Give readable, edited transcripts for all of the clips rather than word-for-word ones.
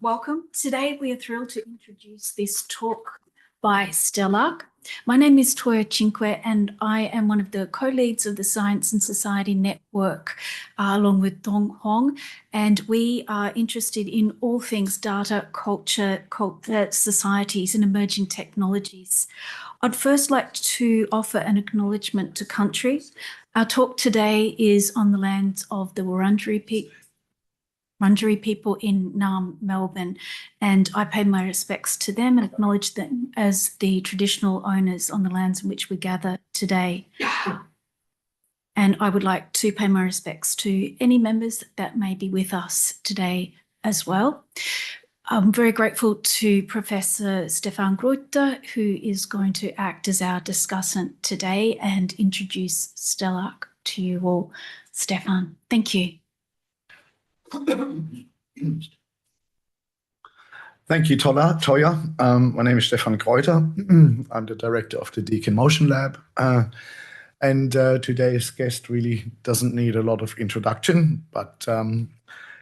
Welcome. Today we are thrilled to introduce this talk by Stelarc. My name is Toya Cinque and I am one of the co-leads of the Science and Society Network along with Dong Hong, and we are interested in all things data, culture, societies and emerging technologies. I'd first like to offer an acknowledgement to country. Our talk today is on the lands of the Wurundjeri people in Naarm, Melbourne, and I pay my respects to them and acknowledge them as the traditional owners on the lands in which we gather today. And I would like to pay my respects to any members that may be with us today as well. I'm very grateful to Professor Stefan Gruyter, who is going to act as our discussant today and introduce Stelarc to you all. Stefan, thank you. Thank you, Toya. My name is Stefan Gruyter. I'm the director of the Deakin Motion Lab. And today's guest really doesn't need a lot of introduction, but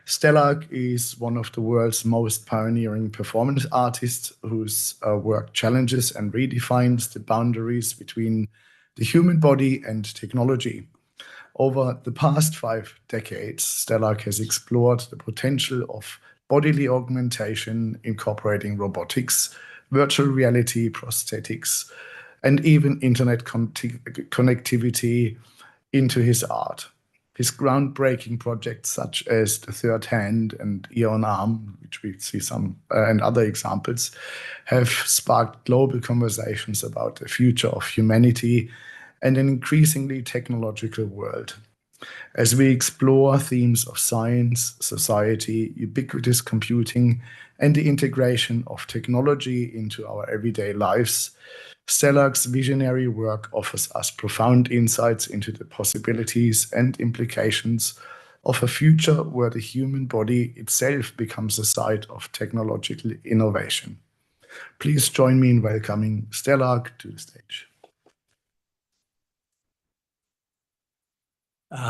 Stelarc is one of the world's most pioneering performance artists whose work challenges and redefines the boundaries between the human body and technology. Over the past 5 decades, Stelarc has explored the potential of bodily augmentation, incorporating robotics, virtual reality, prosthetics, and even internet connectivity into his art. His groundbreaking projects such as The Third Hand and Eon Arm, which we see some and other examples, have sparked global conversations about the future of humanity and an increasingly technological world. As we explore themes of science, society, ubiquitous computing, and the integration of technology into our everyday lives, Stelarc's visionary work offers us profound insights into the possibilities and implications of a future where the human body itself becomes a site of technological innovation. Please join me in welcoming Stelarc to the stage.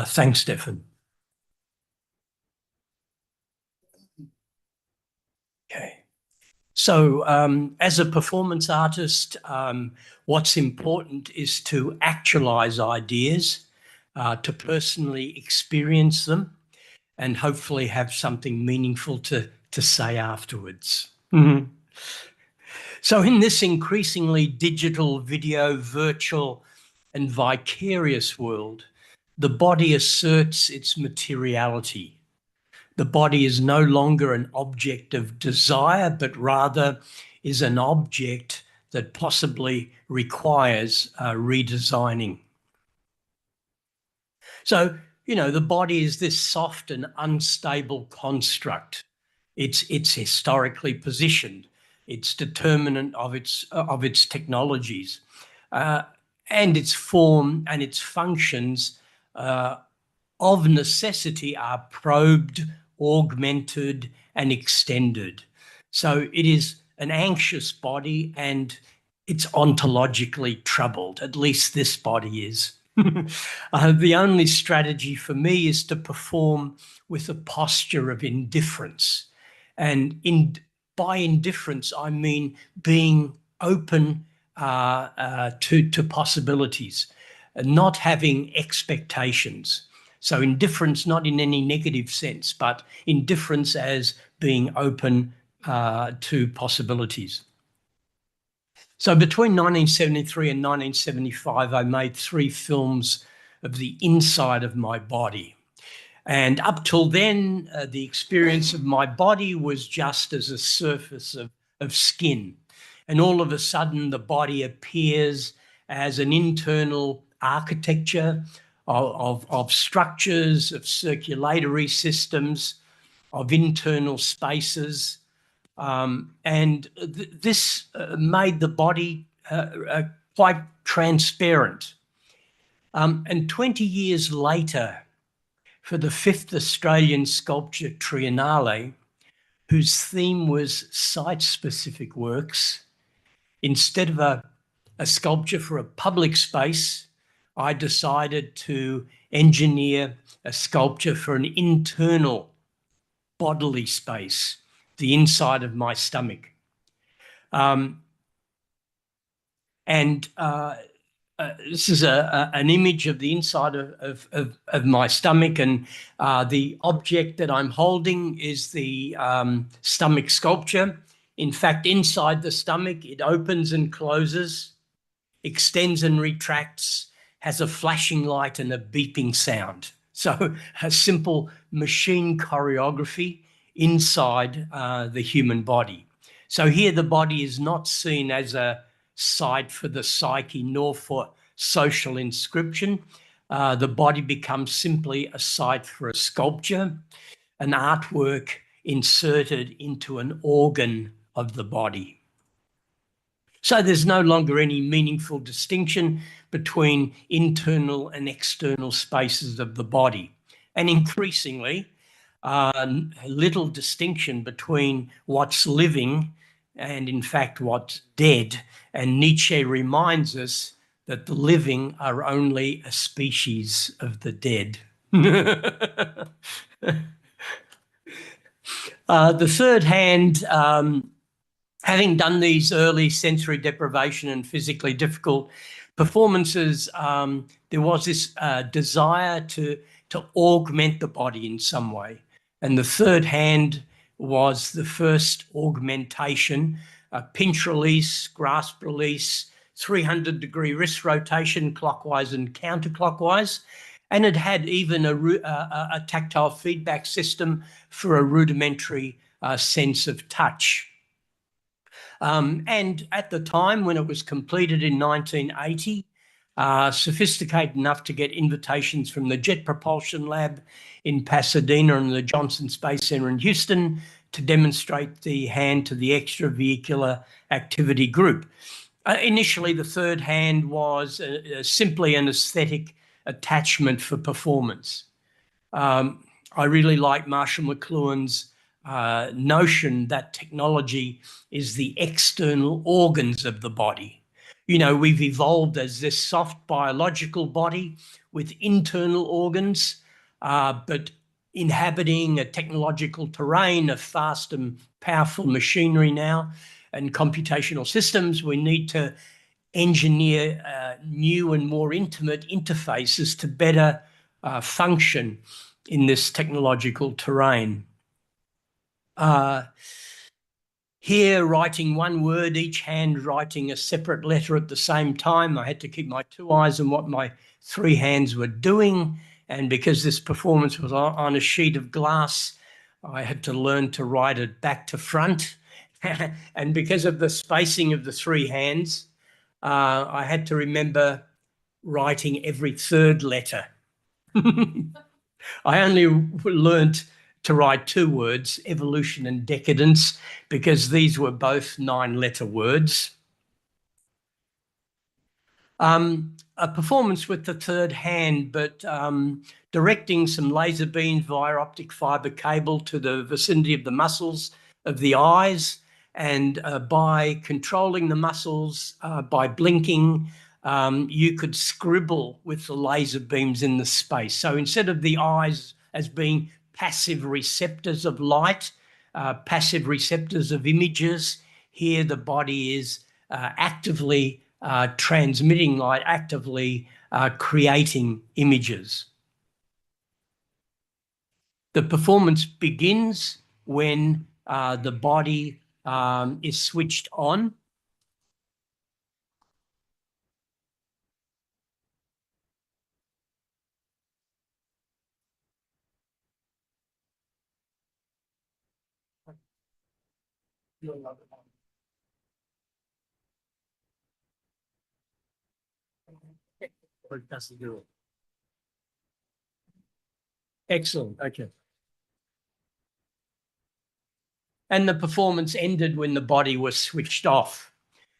Thanks, Stefan. Okay. So as a performance artist, what's important is to actualize ideas, to personally experience them, and hopefully have something meaningful to say afterwards. So in this increasingly digital, video, virtual, and vicarious world, the body asserts its materiality. The body is no longer an object of desire, but rather is an object that possibly requires redesigning. So, you know, the body is this soft and unstable construct. It's historically positioned. It's determinant of its technologies, and its form and its functions of necessity are probed, augmented, and extended. So it is an anxious body and it's ontologically troubled, at least this body is. The only strategy for me is to perform with a posture of indifference. And by indifference, I mean being open to possibilities, not having expectations. So indifference, not in any negative sense, but indifference as being open to possibilities. So between 1973 and 1975, I made 3 films of the inside of my body. And up till then, the experience of my body was just as a surface of skin. And all of a sudden, the body appears as an internal architecture of structures, of circulatory systems, of internal spaces. This made the body quite transparent. And 20 years later, for the 5th Australian Sculpture Triennale, whose theme was site-specific works, instead of a sculpture for a public space, I decided to engineer a sculpture for an internal bodily space. the inside of my stomach. This is an image of the inside of my stomach, and the object that I'm holding is the stomach sculpture. In fact, inside the stomach, it opens and closes, extends and retracts, has a flashing light and a beeping sound. So a simple machine choreography inside the human body. So here the body is not seen as a site for the psyche nor for social inscription. The body becomes simply a site for a sculpture, an artwork inserted into an organ of the body. So there's no longer any meaningful distinction between internal and external spaces of the body. And increasingly, little distinction between what's living and in fact what's dead. And Nietzsche reminds us that the living are only a species of the dead. The third hand, having done these early sensory deprivation and physically difficult performances, there was this desire to augment the body in some way. And the third hand was the first augmentation, pinch release, grasp release, 300-degree wrist rotation, clockwise and counterclockwise. And it had even a tactile feedback system for a rudimentary sense of touch. And at the time when it was completed in 1980, sophisticated enough to get invitations from the Jet Propulsion Lab in Pasadena and the Johnson Space Center in Houston to demonstrate the hand to the extravehicular activity group. Initially, the third hand was simply an aesthetic attachment for performance. I really like Marshall McLuhan's notion that technology is the external organs of the body. You know, we've evolved as this soft biological body with internal organs, but inhabiting a technological terrain of fast and powerful machinery now and computational systems, we need to engineer new and more intimate interfaces to better function in this technological terrain. Here, writing one word, each hand writing a separate letter at the same time. I had to keep my two eyes on what my three hands were doing. And because this performance was on a sheet of glass, I had to learn to write it back to front. And because of the spacing of the three hands, I had to remember writing every third letter. I only learnt to write two words, evolution and decadence, because these were both 9-letter words. A performance with the third hand, but directing some laser beams via optic fiber cable to the vicinity of the muscles of the eyes, and by controlling the muscles, by blinking, you could scribble with the laser beams in the space. So instead of the eyes as being passive receptors of light, passive receptors of images, here the body is actively transmitting light, actively creating images. The performance begins when the body is switched on. It doesn't do it. Excellent. Okay. And the performance ended when the body was switched off.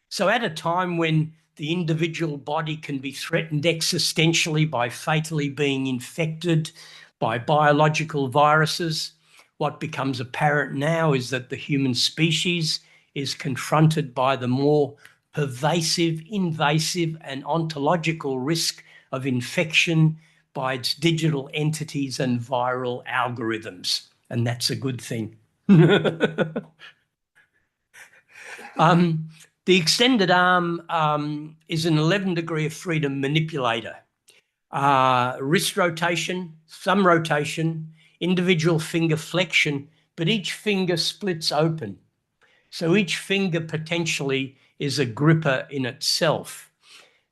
So at a time when the individual body can be threatened existentially by fatally being infected by biological viruses, what becomes apparent now is that the human species is confronted by the more pervasive, invasive, and ontological risk of infection by its digital entities and viral algorithms. And that's a good thing. The extended arm is an 11 degree of freedom manipulator. Wrist rotation, thumb rotation, individual finger flexion, but each finger splits open. So each finger potentially is a gripper in itself.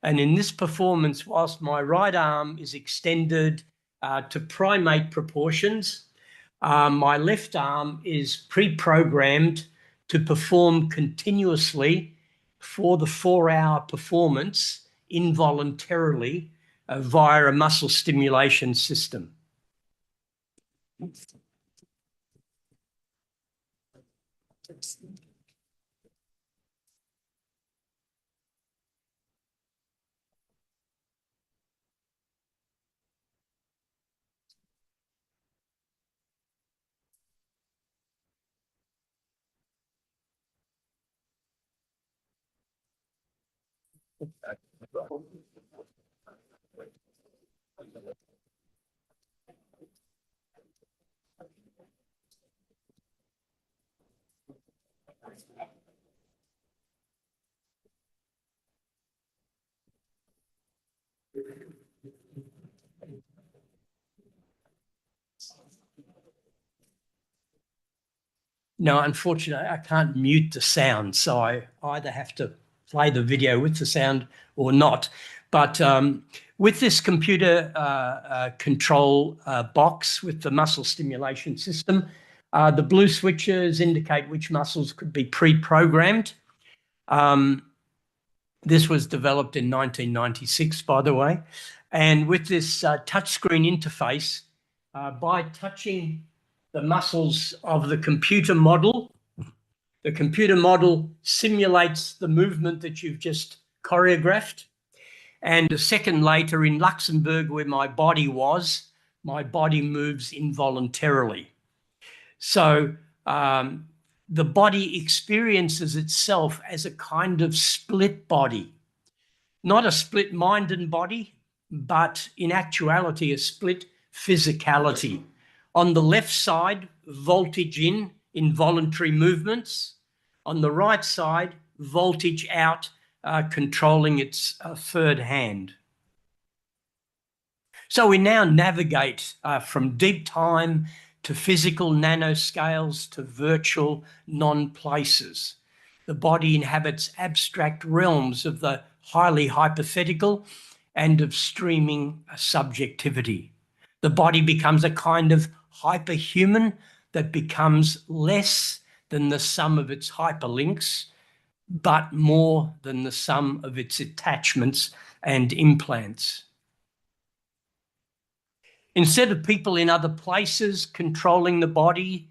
And in this performance, whilst my right arm is extended to primate proportions, my left arm is pre-programmed to perform continuously for the 4-hour performance involuntarily via a muscle stimulation system. No, unfortunately, I can't mute the sound, so I either have to play the video with the sound or not. But with this computer control box with the muscle stimulation system, the blue switches indicate which muscles could be pre-programmed. This was developed in 1996, by the way. And with this touchscreen interface, by touching the muscles of the computer model simulates the movement that you've just choreographed. And a second later in Luxembourg, where my body was, my body moves involuntarily. So the body experiences itself as a kind of split body, not a split mind and body, but in actuality, a split physicality. On the left side, voltage in, involuntary movements. On the right side, voltage out, controlling its third hand. So we now navigate from deep time to physical nanoscales to virtual non-places. The body inhabits abstract realms of the highly hypothetical and of streaming subjectivity. The body becomes a kind of hyperhuman that becomes less than the sum of its hyperlinks, but more than the sum of its attachments and implants. Instead of people in other places controlling the body,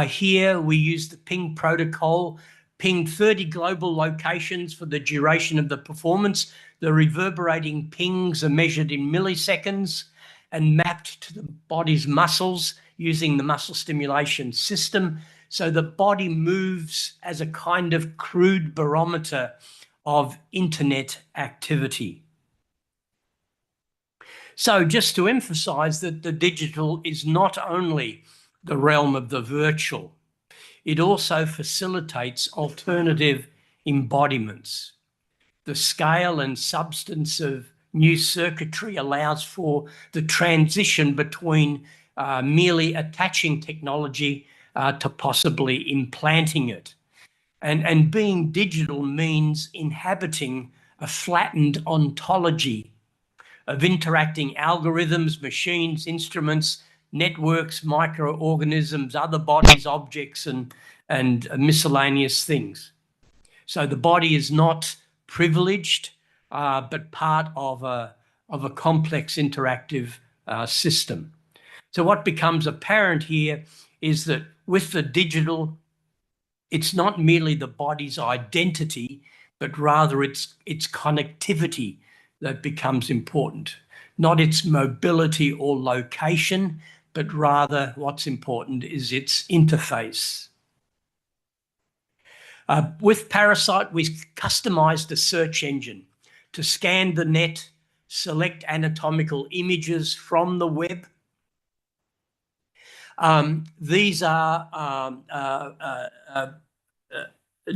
here we use the ping protocol, ping 30 global locations for the duration of the performance. The reverberating pings are measured in milliseconds and mapped to the body's muscles using the muscle stimulation system. So the body moves as a kind of crude barometer of internet activity. So just to emphasize that the digital is not only the realm of the virtual, it also facilitates alternative embodiments. The scale and substance of new circuitry allows for the transition between merely attaching technology to possibly implanting it. And being digital means inhabiting a flattened ontology of interacting algorithms, machines, instruments, networks, microorganisms, other bodies, objects, and miscellaneous things. So the body is not privileged, but part of a complex interactive system. So what becomes apparent here is that with the digital, it's not merely the body's identity, but rather its connectivity that becomes important. Not its mobility or location, but rather what's important is its interface. With Parasite, we customized a search engine to scan the net, select anatomical images from the web, These are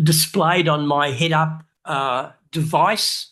displayed on my head-up device.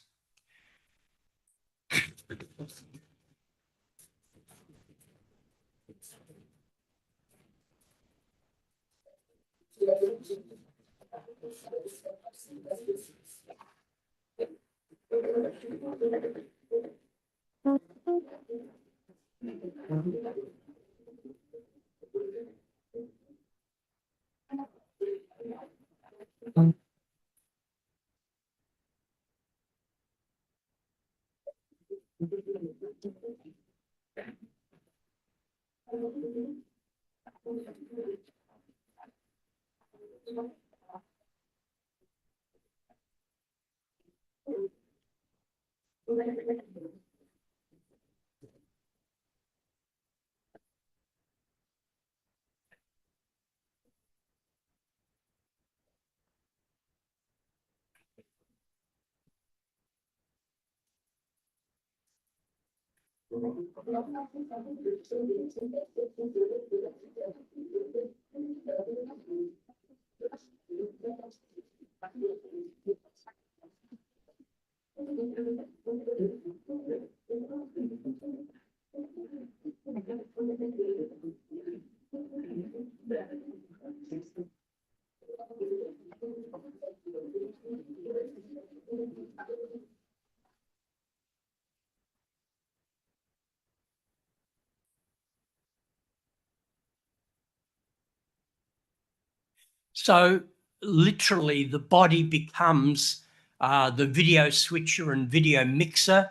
So literally the body becomes the video switcher and video mixer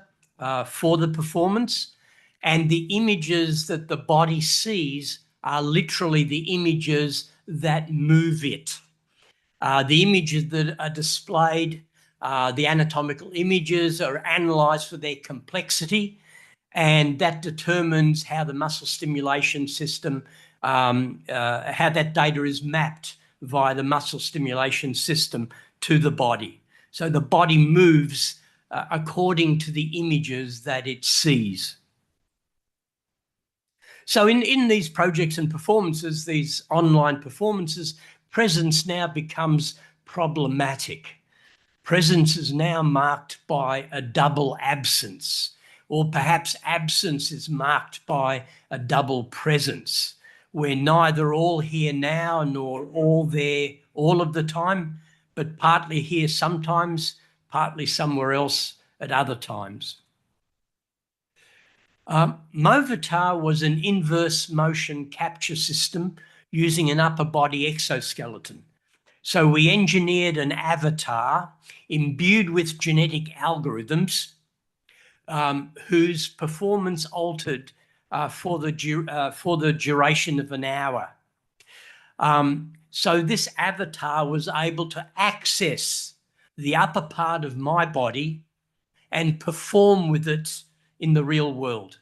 for the performance, and the images that the body sees are literally the images that move it. The images that are displayed, the anatomical images, are analysed for their complexity, and that determines how the muscle stimulation system, how that data is mapped via the muscle stimulation system to the body. So the body moves according to the images that it sees. So in these projects and performances, these online performances, presence now becomes problematic. Presence is now marked by a double absence, or perhaps absence is marked by a double presence. We're neither all here now nor all there all of the time, but partly here sometimes, partly somewhere else at other times. Movitar was an inverse motion capture system using an upper body exoskeleton. So we engineered an avatar imbued with genetic algorithms whose performance altered for the duration of an hour. So this avatar was able to access the upper part of my body and perform with it in the real world.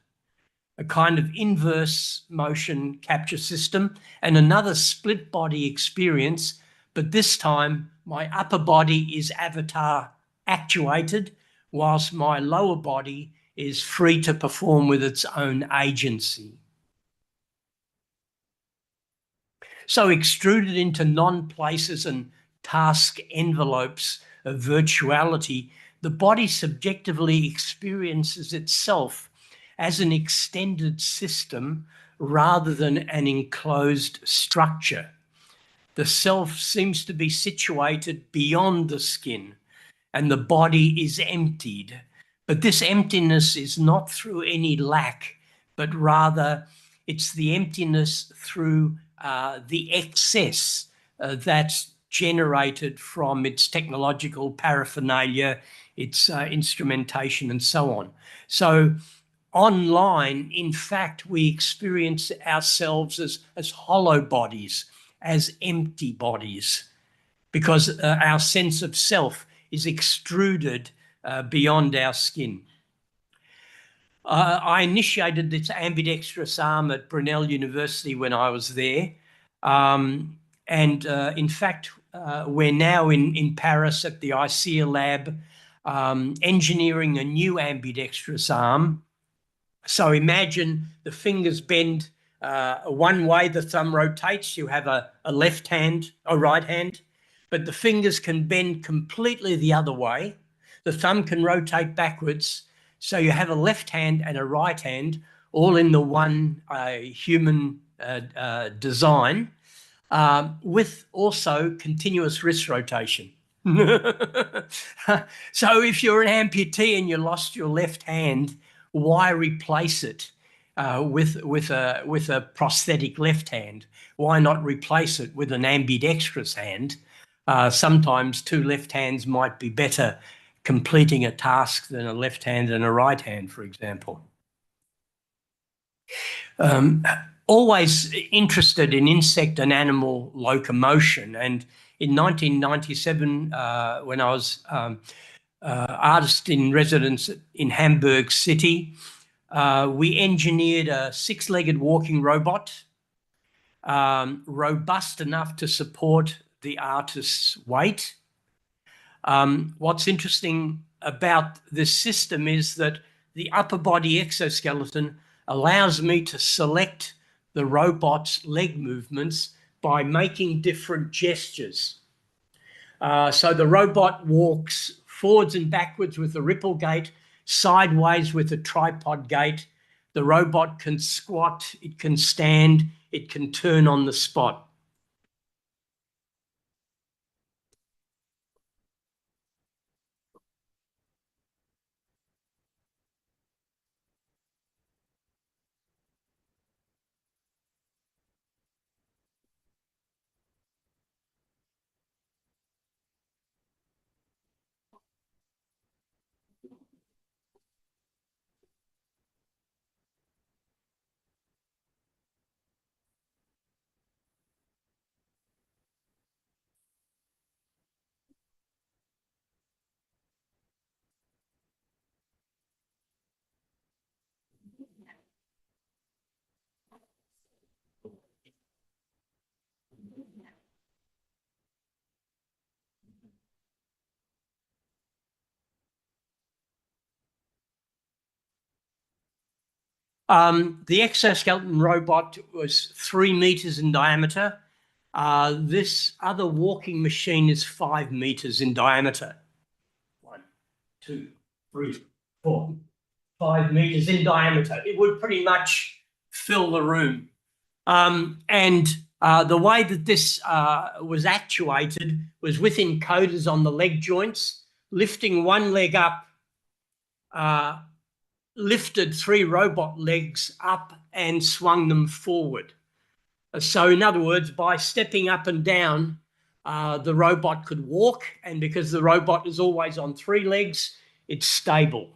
A kind of inverse motion capture system and another split body experience, but this time my upper body is avatar actuated whilst my lower body is free to perform with its own agency. So extruded into non-places and task envelopes of virtuality, the body subjectively experiences itself as an extended system rather than an enclosed structure. The self seems to be situated beyond the skin and the body is emptied. But this emptiness is not through any lack, but rather it's the emptiness through the excess that's generated from its technological paraphernalia, its instrumentation and so on. So online, in fact, we experience ourselves as hollow bodies, as empty bodies, because our sense of self is extruded beyond our skin. I initiated this ambidextrous arm at Brunel University when I was there. In fact, we're now in Paris at the ICEA lab engineering a new ambidextrous arm. So imagine the fingers bend one way the thumb rotates, you have a left hand, a right hand, but the fingers can bend completely the other way. The thumb can rotate backwards. So you have a left hand and a right hand all in the one human design, with also continuous wrist rotation. So if you're an amputee and you lost your left hand, why replace it with a prosthetic left hand? Why not replace it with an ambidextrous hand? Sometimes two left hands might be better completing a task than a left hand and a right hand, for example. Always interested in insect and animal locomotion. And in 1997, when I was artist in residence in Hamburg City, we engineered a six-legged walking robot, robust enough to support the artist's weight. What's interesting about this system is that the upper body exoskeleton allows me to select the robot's leg movements by making different gestures. So the robot walks forwards and backwards with a ripple gait, sideways with a tripod gait. The robot can squat, it can stand, it can turn on the spot. The exoskeleton robot was 3 meters in diameter. This other walking machine is 5 meters in diameter. 1, 2, 3, 4, 5 meters in diameter. It would pretty much fill the room. The way that this was actuated was with encoders on the leg joints, lifting one leg up, lifted 3 robot legs up and swung them forward. So in other words, by stepping up and down, the robot could walk, and because the robot is always on 3 legs, it's stable.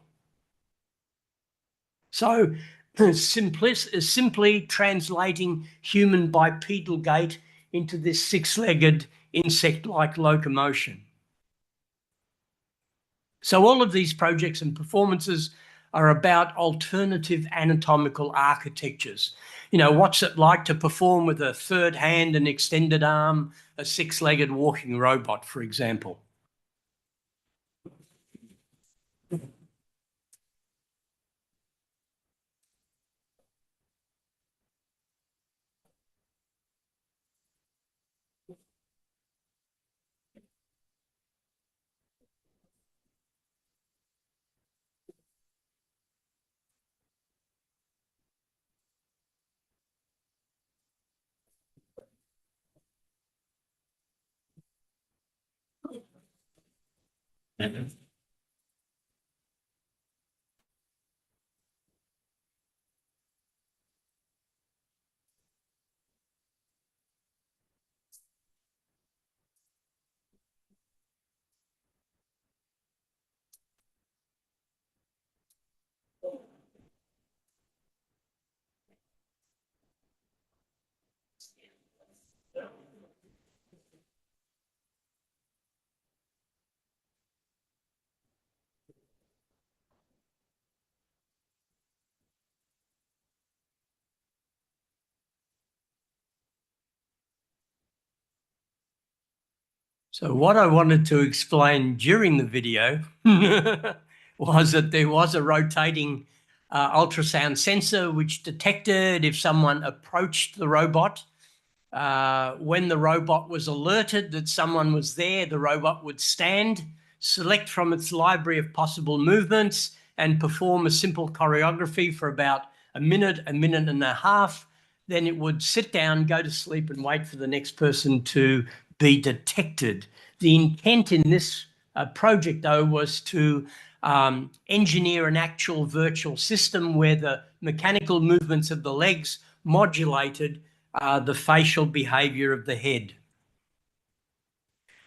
So simply translating human bipedal gait into this 6-legged insect-like locomotion. So all of these projects and performances are about alternative anatomical architectures. You know, what's it like to perform with a 3rd hand, an extended arm, a 6-legged walking robot, for example? So what I wanted to explain during the video was that there was a rotating ultrasound sensor which detected if someone approached the robot. When the robot was alerted that someone was there, the robot would stand, select from its library of possible movements, and perform a simple choreography for about a minute and a half. Then it would sit down, go to sleep, and wait for the next person to be detected. The intent in this project, though, was to engineer an actual virtual system where the mechanical movements of the legs modulated the facial behavior of the head.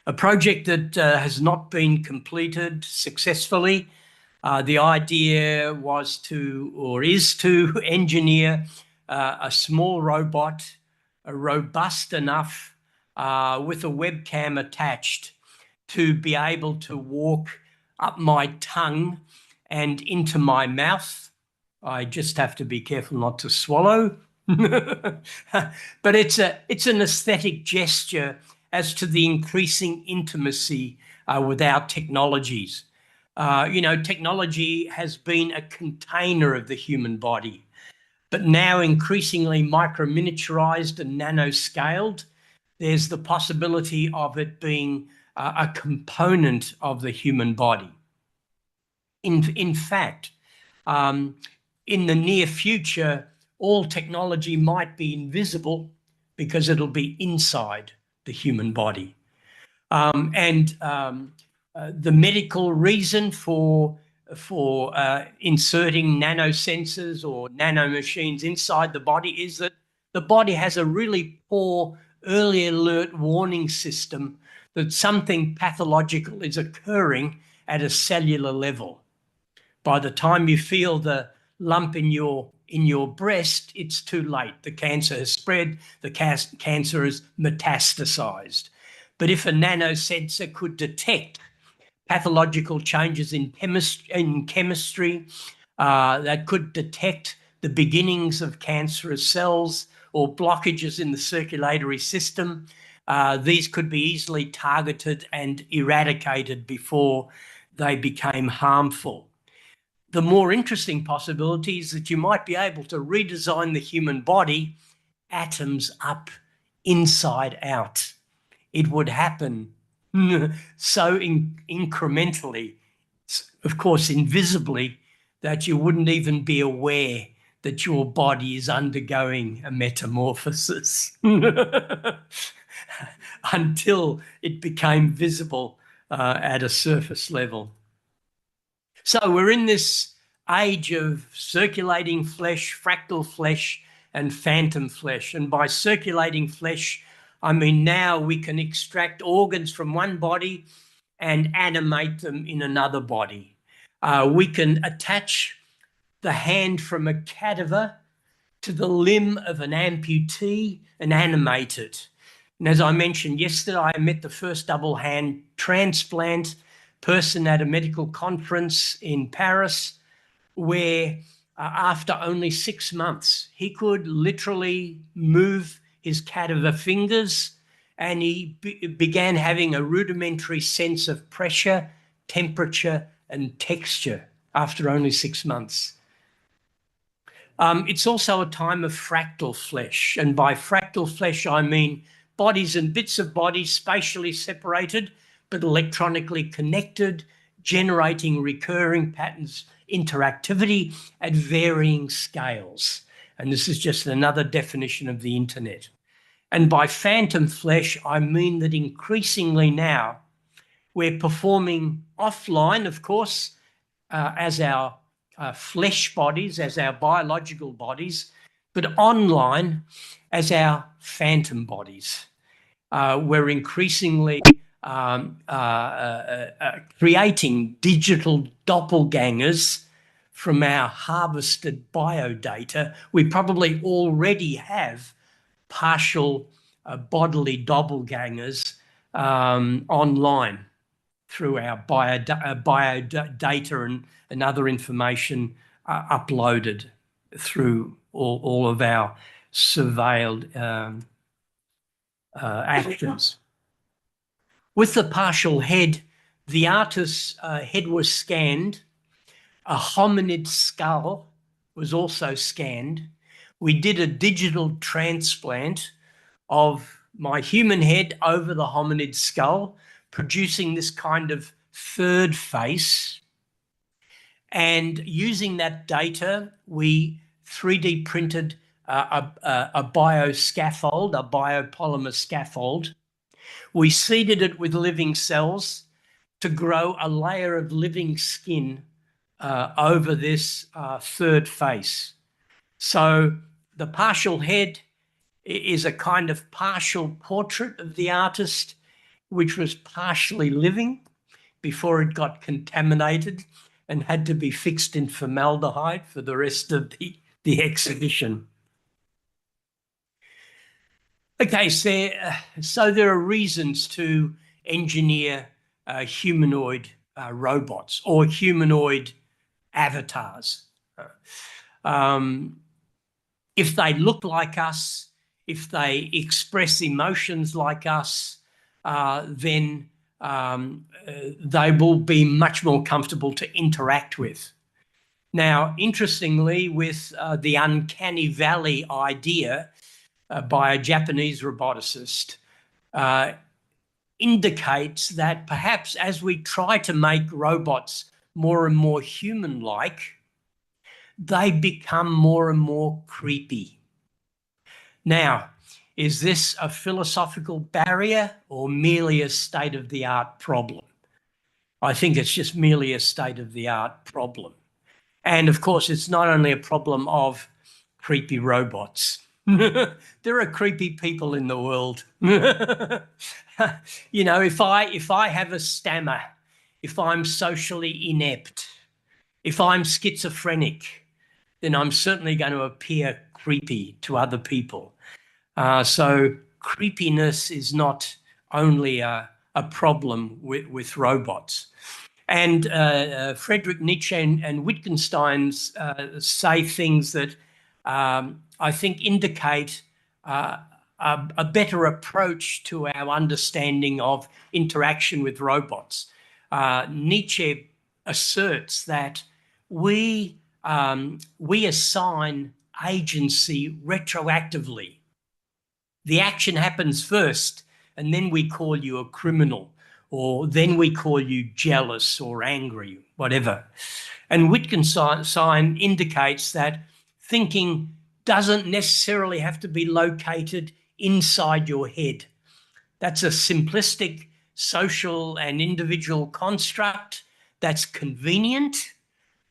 A project that has not been completed successfully. The idea was to, or is to, engineer a small robot, robust enough with a webcam attached to be able to walk up my tongue and into my mouth. I just have to be careful not to swallow. But it's an aesthetic gesture as to the increasing intimacy with our technologies. Technology has been a container of the human body, but now increasingly micro-miniaturized and nano-scaled. There's the possibility of it being a component of the human body. In fact, in the near future, all technology might be invisible because it'll be inside the human body. The medical reason for inserting nanosensors or nanomachines inside the body is that the body has a really poor early alert warning system that something pathological is occurring at a cellular level. By the time you feel the lump in your breast, it's too late. The cancer has spread, the cancer is metastasized. But if a nanosensor could detect pathological changes in chemistry, that could detect the beginnings of cancerous cells or blockages in the circulatory system, these could be easily targeted and eradicated before they became harmful. The more interesting possibility is that you might be able to redesign the human body atoms up, inside out. It would happen so incrementally, of course, invisibly, that you wouldn't even be aware that your body is undergoing a metamorphosis until it became visible at a surface level. So we're in this age of circulating flesh, fractal flesh, and phantom flesh. And by circulating flesh, I mean now we can extract organs from one body and animate them in another body. We can attach the hand from a cadaver to the limb of an amputee and animate it. And as I mentioned yesterday, I met the first double hand transplant person at a medical conference in Paris, where after only 6 months, he could literally move his cadaver fingers, and he began having a rudimentary sense of pressure, temperature, and texture after only 6 months. It's also a time of fractal flesh, and by fractal flesh, I mean bodies and bits of bodies spatially separated, but electronically connected, generating recurring patterns, interactivity at varying scales. And this is just another definition of the internet. And by phantom flesh, I mean that increasingly now we're performing offline, of course, as our flesh bodies, as our biological bodies, but online as our phantom bodies. We're increasingly creating digital doppelgangers from our harvested biodata. We probably already have partial bodily doppelgangers online through our biodata and other information uploaded through all of our surveilled actions. With the partial head, the artist's head was scanned, a hominid skull was also scanned. We did a digital transplant of my human head over the hominid skull, producing this kind of third face. And using that data, we 3D printed a bioscaffold, a biopolymer scaffold. We seeded it with living cells to grow a layer of living skin over this third face. So the partial head is a kind of partial portrait of the artist, which was partially living before it got contaminated and had to be fixed in formaldehyde for the rest of the exhibition. Okay, so there are reasons to engineer humanoid robots or humanoid avatars. If they look like us, if they express emotions like us, then they will be much more comfortable to interact with. Now, interestingly, with the uncanny valley idea by a Japanese roboticist, indicates that perhaps as we try to make robots more and more human-like, they become more and more creepy. Now, is this a philosophical barrier or merely a state-of-the-art problem? I think it's just merely a state-of-the-art problem. And of course, it's not only a problem of creepy robots. There are creepy people in the world. You know, if I have a stammer, if I'm socially inept, if I'm schizophrenic, then I'm certainly going to appear creepy to other people. So creepiness is not only a problem with robots. And Friedrich Nietzsche and Wittgenstein say things that I think indicate a better approach to our understanding of interaction with robots. Nietzsche asserts that we assign agency retroactively. The action happens first, and then we call you a criminal, or then we call you jealous or angry, whatever. And Wittgenstein indicates that thinking doesn't necessarily have to be located inside your head. That's a simplistic social and individual construct that's convenient,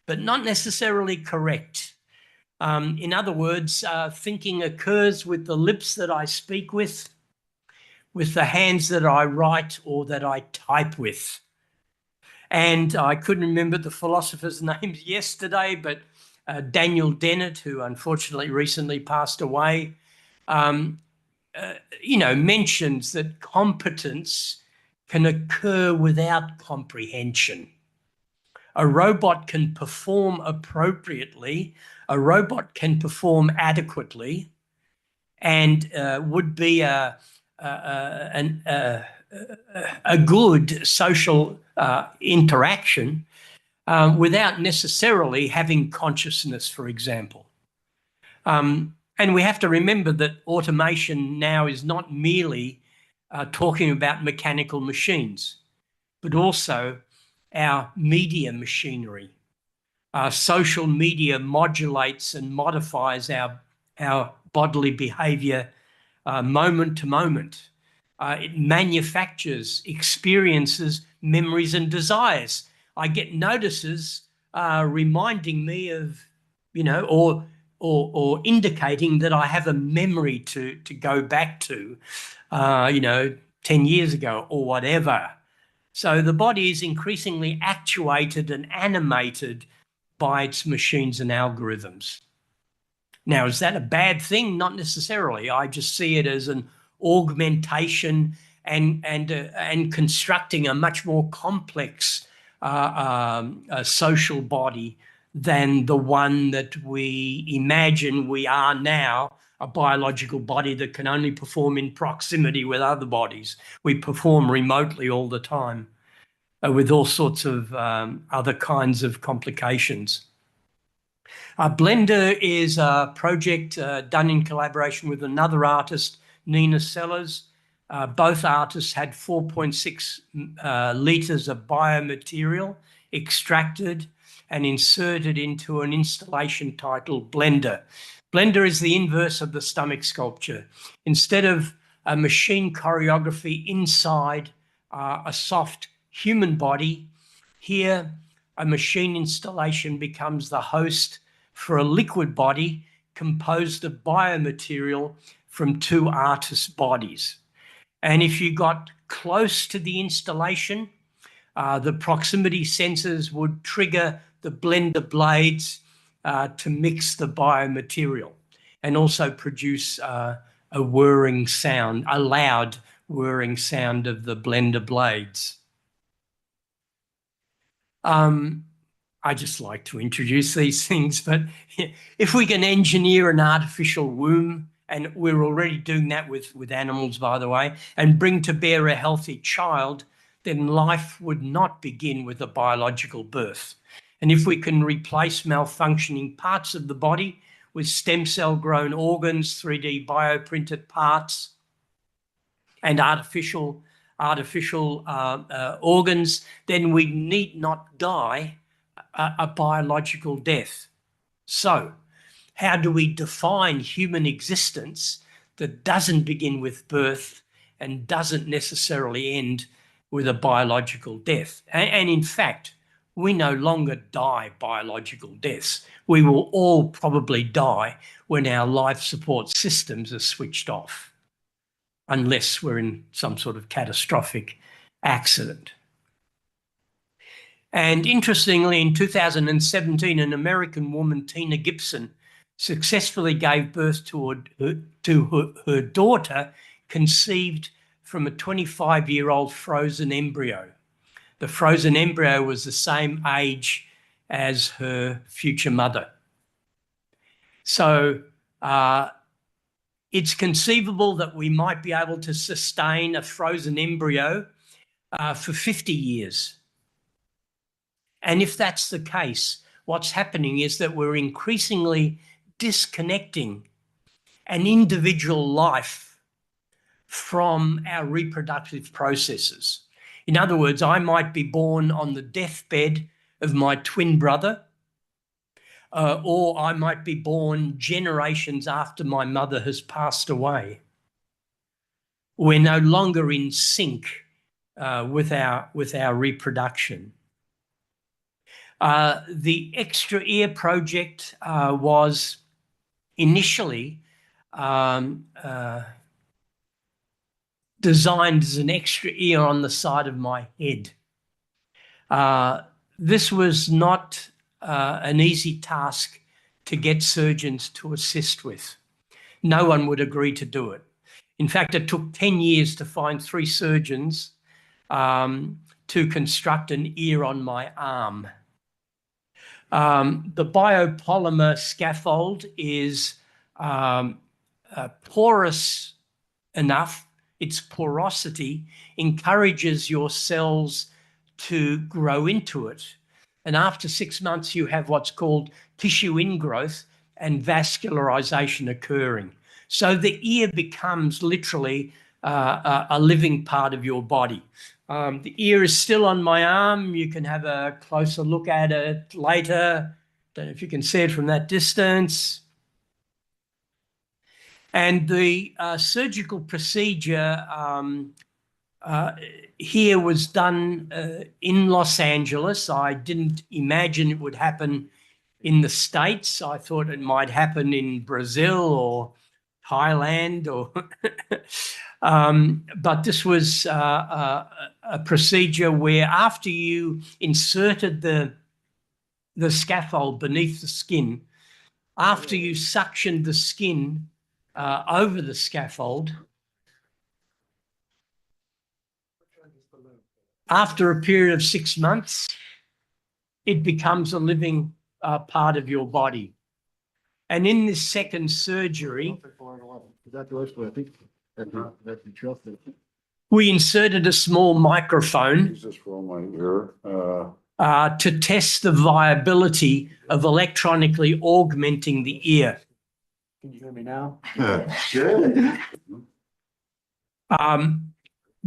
but not necessarily correct. In other words, thinking occurs with the lips that I speak with the hands that I write or that I type with. And I couldn't remember the philosophers' names yesterday, but Daniel Dennett, who unfortunately recently passed away, mentions that competence can occur without comprehension. A robot can perform appropriately, a robot can perform adequately, and would be a good social interaction without necessarily having consciousness, for example. And we have to remember that automation now is not merely talking about mechanical machines, but also our media machinery. Social media modulates and modifies our bodily behavior moment to moment. It manufactures experiences, memories, and desires. I get notices reminding me of, or indicating that I have a memory to go back to, 10 years ago or whatever. So the body is increasingly actuated and animated by its machines and algorithms. Now, is that a bad thing? Not necessarily. I just see it as an augmentation and constructing a much more complex social body than the one that we imagine we are now, a biological body that can only perform in proximity with other bodies. We perform remotely all the time with all sorts of other kinds of complications. Blender is a project done in collaboration with another artist, Nina Sellers. Both artists had 4.6 litres of biomaterial extracted and inserted into an installation titled Blender. Blender is the inverse of the stomach sculpture. Instead of a machine choreography inside a soft human body, here a machine installation becomes the host for a liquid body composed of biomaterial from two artists' bodies. And if you got close to the installation, the proximity sensors would trigger the blender blades to mix the biomaterial and also produce a whirring sound, a loud whirring sound of the blender blades. I just like to introduce these things, but if we can engineer an artificial womb, and we're already doing that with animals, by the way, and bring to bear a healthy child, then life would not begin with a biological birth. And if we can replace malfunctioning parts of the body with stem cell grown organs, 3D bioprinted parts, and artificial organs, then we need not die a biological death. So, how do we define human existence that doesn't begin with birth and doesn't necessarily end with a biological death? And in fact, we no longer die biological deaths. We will all probably die when our life support systems are switched off, unless we're in some sort of catastrophic accident. And interestingly, in 2017, an American woman, Tina Gibson, successfully gave birth to her daughter, conceived from a 25-year-old frozen embryo. The frozen embryo was the same age as her future mother. So it's conceivable that we might be able to sustain a frozen embryo for 50 years. And if that's the case, what's happening is that we're increasingly disconnecting an individual life from our reproductive processes. In other words, I might be born on the deathbed of my twin brother, or I might be born generations after my mother has passed away. We're no longer in sync with our reproduction. The extra ear project was initially designed as an extra ear on the side of my head. This was not an easy task to get surgeons to assist with. No one would agree to do it. In fact, it took 10 years to find 3 surgeons to construct an ear on my arm. The biopolymer scaffold is porous enough. Its porosity encourages your cells to grow into it. And after 6 months, you have what's called tissue ingrowth and vascularization occurring. So the ear becomes literally a living part of your body. The ear is still on my arm. You can have a closer look at it later. Don't know if you can see it from that distance. And the surgical procedure here was done in Los Angeles. I didn't imagine it would happen in the States. I thought it might happen in Brazil or Thailand, or but this was a procedure where after you inserted the scaffold beneath the skin, after you suctioned the skin over the scaffold, after a period of 6 months, it becomes a living part of your body. And in this second surgery, we inserted a small microphone. Use this for my ear. to test the viability of electronically augmenting the ear. Can you hear me now? Good.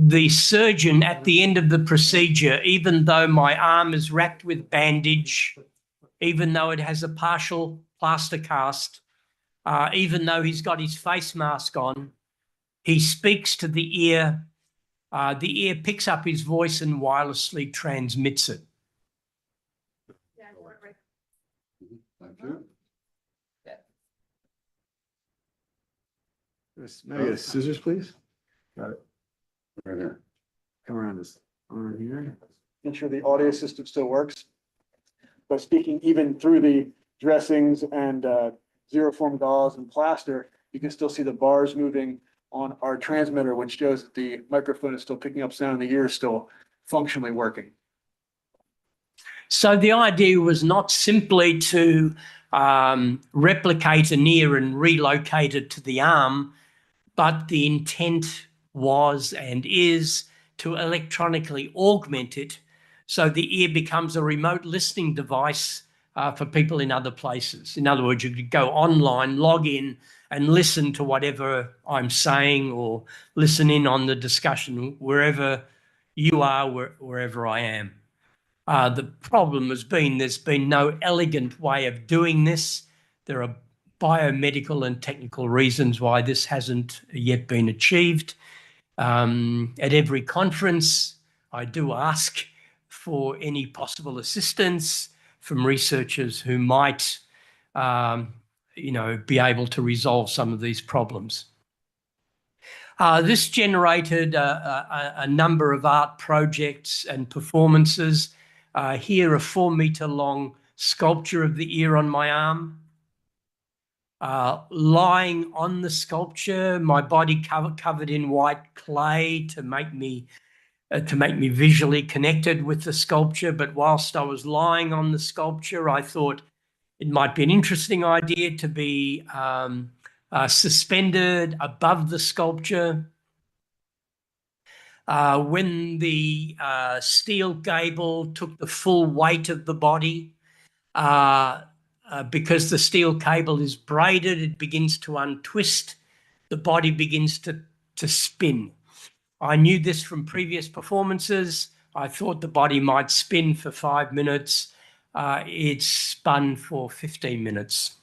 The surgeon at the end of the procedure, even though my arm is wrapped with bandage, even though it has a partial plaster cast, even though he's got his face mask on, he speaks to the ear. The ear picks up his voice and wirelessly transmits it. Thank you. Maybe scissors, please. Got it. Right here. Come around this arm here. Ensure the audio system still works. By speaking even through the dressings and zero form gauze and plaster, you can still see the bars moving on our transmitter, which shows that the microphone is still picking up sound and the ear is still functionally working. So the idea was not simply to replicate an ear and relocate it to the arm, but the intent was and is to electronically augment it so the ear becomes a remote listening device for people in other places. In other words, you could go online, log in and listen to whatever I'm saying or listen in on the discussion wherever you are, wherever I am. The problem has been there's been no elegant way of doing this. There are biomedical and technical reasons why this hasn't yet been achieved. At every conference, I do ask for any possible assistance from researchers who might, be able to resolve some of these problems. This generated a number of art projects and performances. Here, a 4-meter long sculpture of the ear on my arm. Lying on the sculpture, my body covered in white clay to make me visually connected with the sculpture. But whilst I was lying on the sculpture, I thought it might be an interesting idea to be suspended above the sculpture. When the steel gable took the full weight of the body, because the steel cable is braided, it begins to untwist, the body begins to spin. I knew this from previous performances. I thought the body might spin for 5 minutes. It spun for 15 minutes.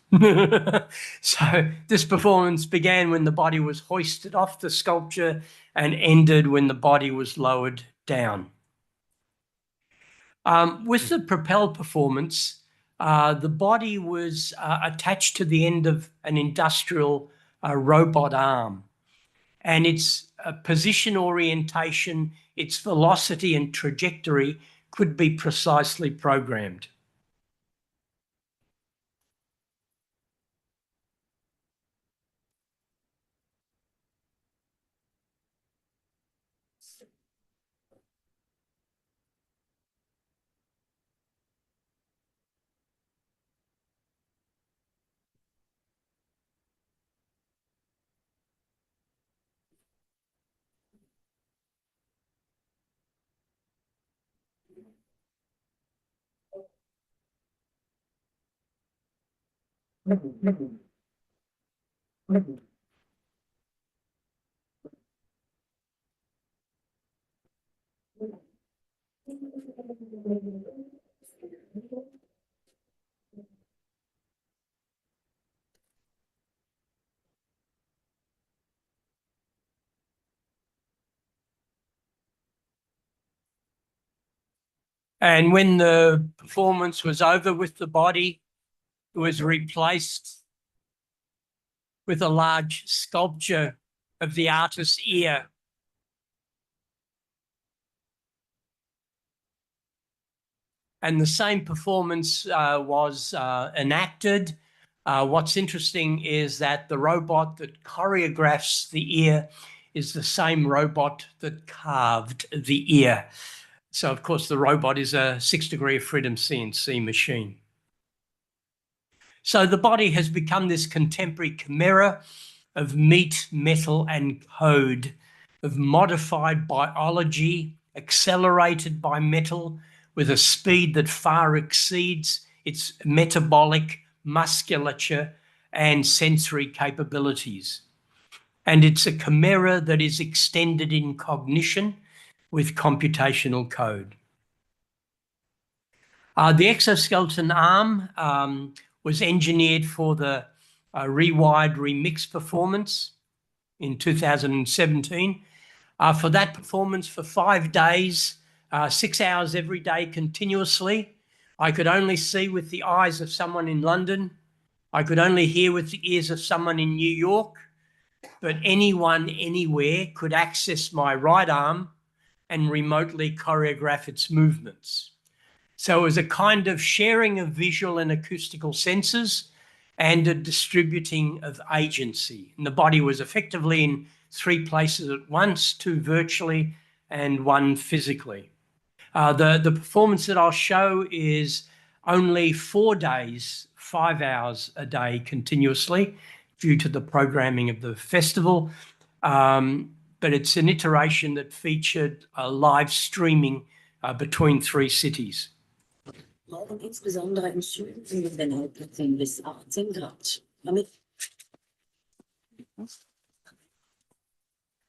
So this performance began when the body was hoisted off the sculpture and ended when the body was lowered down. With the propel performance, the body was attached to the end of an industrial robot arm, and its position orientation, its velocity and trajectory could be precisely programmed. And when the performance was over with the body, it was replaced with a large sculpture of the artist's ear. And the same performance was enacted. What's interesting is that the robot that choreographs the ear is the same robot that carved the ear. So, of course, the robot is a 6-degree of freedom CNC machine. So the body has become this contemporary chimera of meat, metal, and code, of modified biology, accelerated by metal, with a speed that far exceeds its metabolic, musculature, and sensory capabilities. And it's a chimera that is extended in cognition with computational code. The exoskeleton arm was engineered for the rewired remix performance in 2017. For that performance for 5 days, 6 hours every day continuously, I could only see with the eyes of someone in London. I could only hear with the ears of someone in New York, but anyone anywhere could access my right arm and remotely choreograph its movements. So it was a kind of sharing of visual and acoustical senses and a distributing of agency. And the body was effectively in 3 places at once, 2 virtually and 1 physically. The performance that I'll show is only 4 days, 5 hours a day continuously due to the programming of the festival. But it's an iteration that featured a live streaming between 3 cities. Morgen insbesondere im Süden sind es dann halt 14 bis 18 Grad. Damit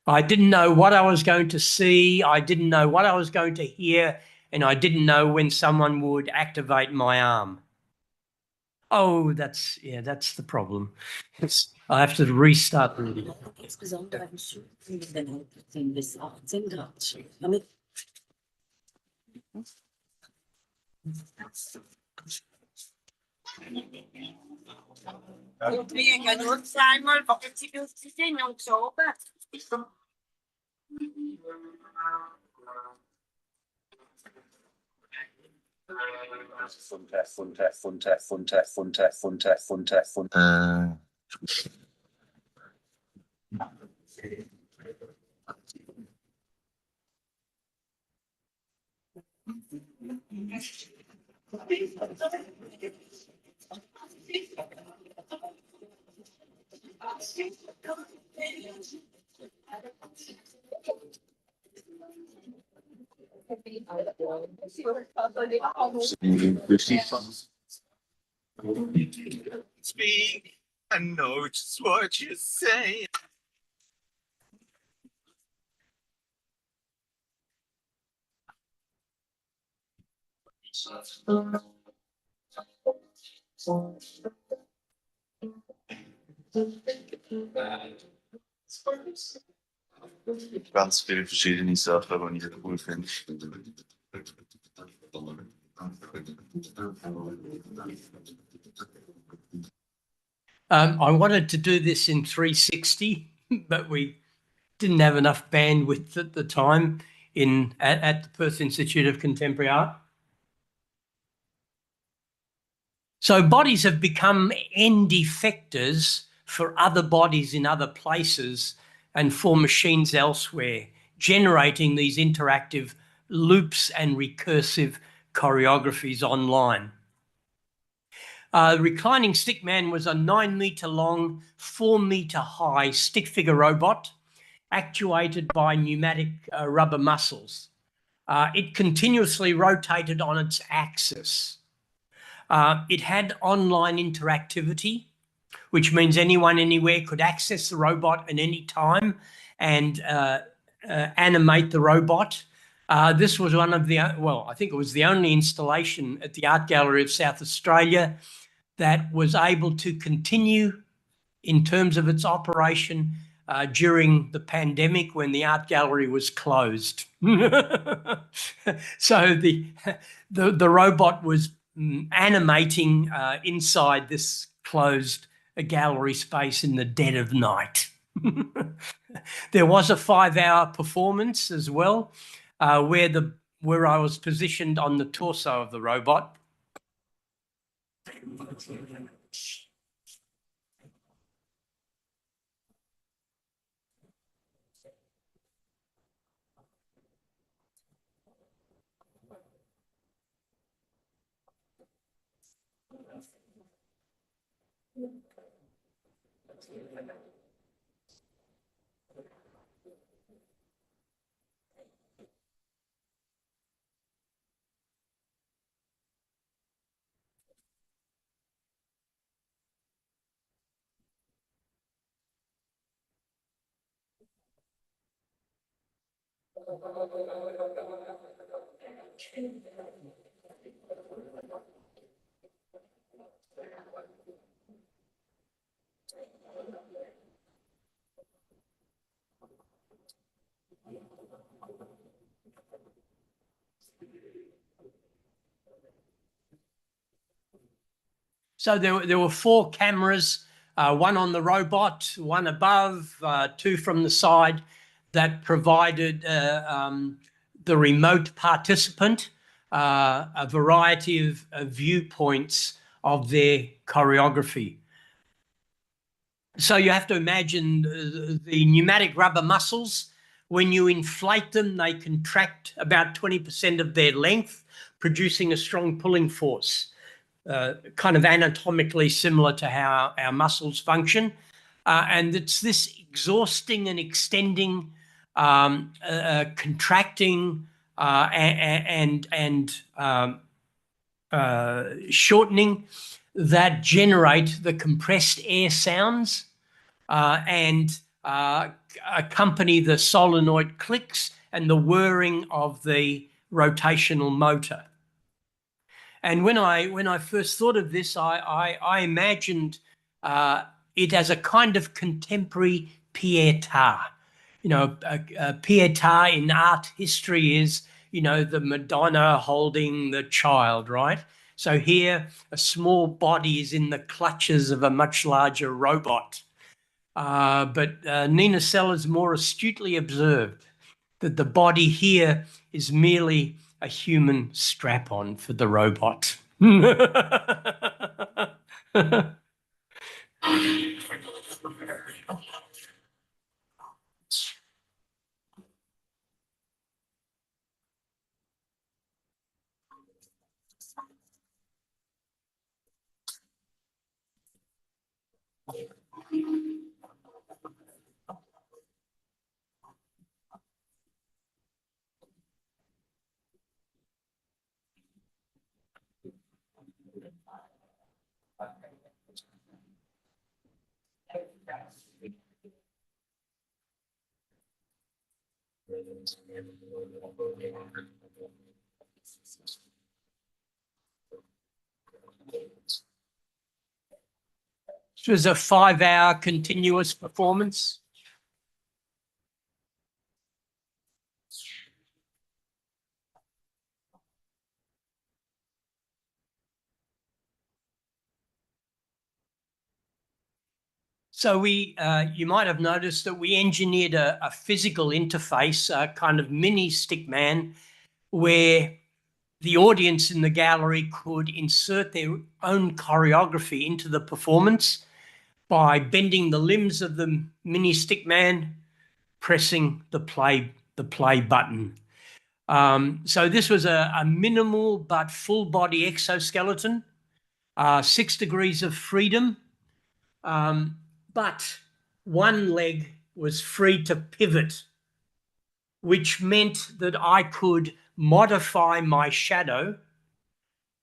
I didn't know what I was going to see. I didn't know what I was going to hear. And I didn't know when someone would activate my arm. Oh, that's the problem. I have to restart really. morgen insbesondere im Süden sind es dann halt 14 bis 18 Grad. Damit Odbijega nur zweimal, weil sie lustig sind und so. Speak, I know just what you're saying. Ganz viele verschiedene Sachen, die ich cool finde. I wanted to do this in 360, but we didn't have enough bandwidth at the time at the Perth Institute of Contemporary Art. So bodies have become end effectors for other bodies in other places and for machines elsewhere, generating these interactive loops and recursive choreographies online. Reclining Stickman was a 9-meter long, 4-meter high stick figure robot actuated by pneumatic rubber muscles. It continuously rotated on its axis. It had online interactivity, which means anyone anywhere could access the robot at any time and animate the robot. This was one of the, well, I think it was the only installation at the Art Gallery of South Australia that was able to continue in terms of its operation during the pandemic when the art gallery was closed. So the robot was animating inside this closed gallery space in the dead of night. There was a 5-hour performance as well, where I was positioned on the torso of the robot. So there were 4 cameras, one on the robot, one above, 2 from the side, that provided the remote participant a variety of viewpoints of their choreography. So you have to imagine the pneumatic rubber muscles. When you inflate them, they contract about 20% of their length, producing a strong pulling force. Kind of anatomically similar to how our muscles function. And it's this exhausting and extending, contracting and shortening that generate the compressed air sounds and accompany the solenoid clicks and the whirring of the rotational motor. And when I first thought of this, I imagined it as a kind of contemporary pietà. You know, a pietà in art history is, you know, the Madonna holding the child, right? So here, a small body is in the clutches of a much larger robot. But Nina Sellers more astutely observed that the body here is merely a human strap-on for the robot. This was a 5-hour continuous performance. So you might have noticed that we engineered a physical interface, a kind of mini stickman, where the audience in the gallery could insert their own choreography into the performance by bending the limbs of the mini stickman, pressing the play button. So this was a minimal but full body exoskeleton, 6 degrees of freedom, but one leg was free to pivot, which meant that I could modify my shadow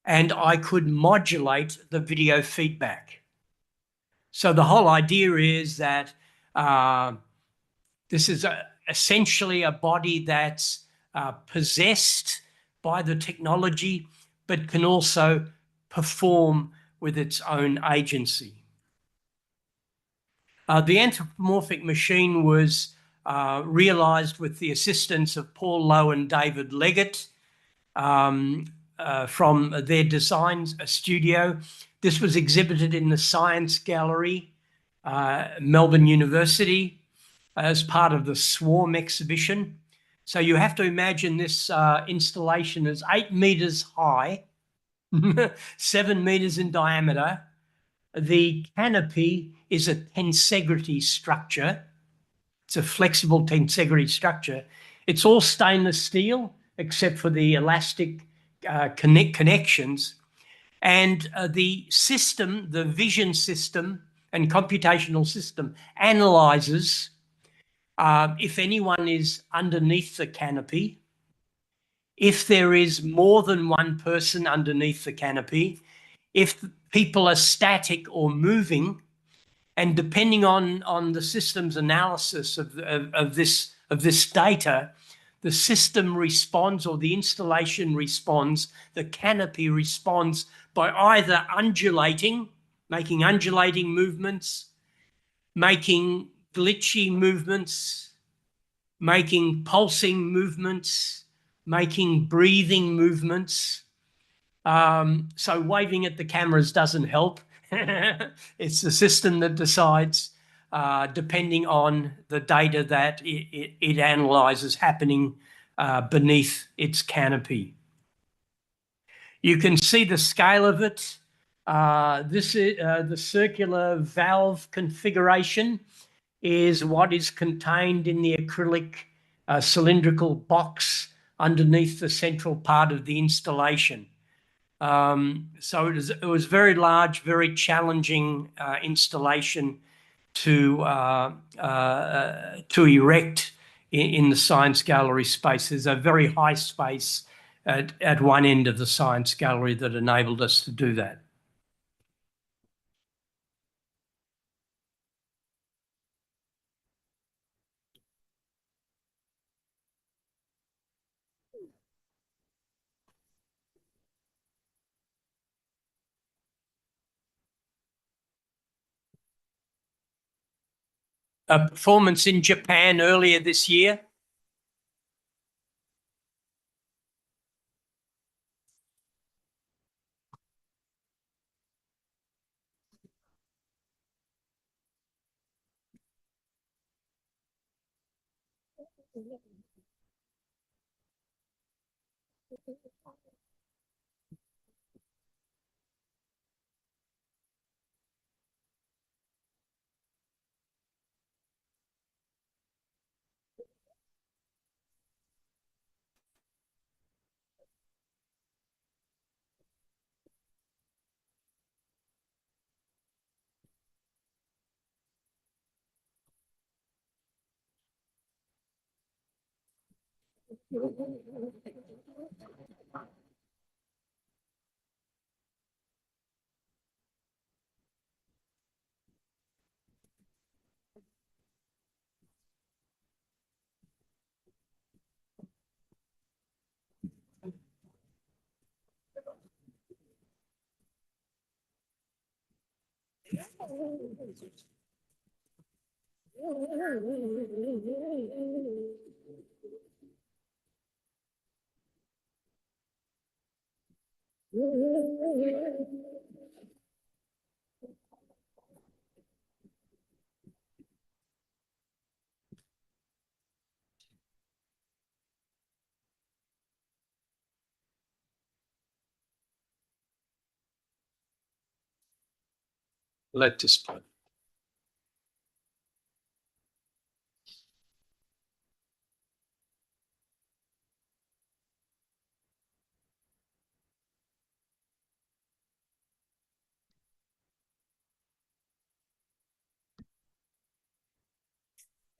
and I could modulate the video feedback. So the whole idea is that this is essentially a body that's possessed by the technology, but can also perform with its own agency. The anthropomorphic machine was realized with the assistance of Paul Lowe and David Leggett from their design studio. This was exhibited in the Science Gallery, Melbourne University, as part of the Swarm exhibition. So you have to imagine this installation is 8 meters high, 7 meters in diameter. The canopy is a tensegrity structure. It's a flexible tensegrity structure. It's all stainless steel except for the elastic connections. And the system, the vision system and computational system analyzes if anyone is underneath the canopy, if there is more than one person underneath the canopy, if people are static or moving, and depending on the system's analysis of this data, the system responds, or the installation responds, the canopy responds by either undulating, making undulating movements, making glitchy movements, making pulsing movements, making breathing movements. So waving at the cameras doesn't help. It's the system that decides, depending on the data that it analyzes happening beneath its canopy. You can see the scale of it. This is the circular valve configuration is what is contained in the acrylic cylindrical box underneath the central part of the installation. So it was very large, very challenging installation to erect in the science gallery space. There's a very high space at one end of the science gallery that enabled us to do that. A performance in Japan earlier this year. Let this play.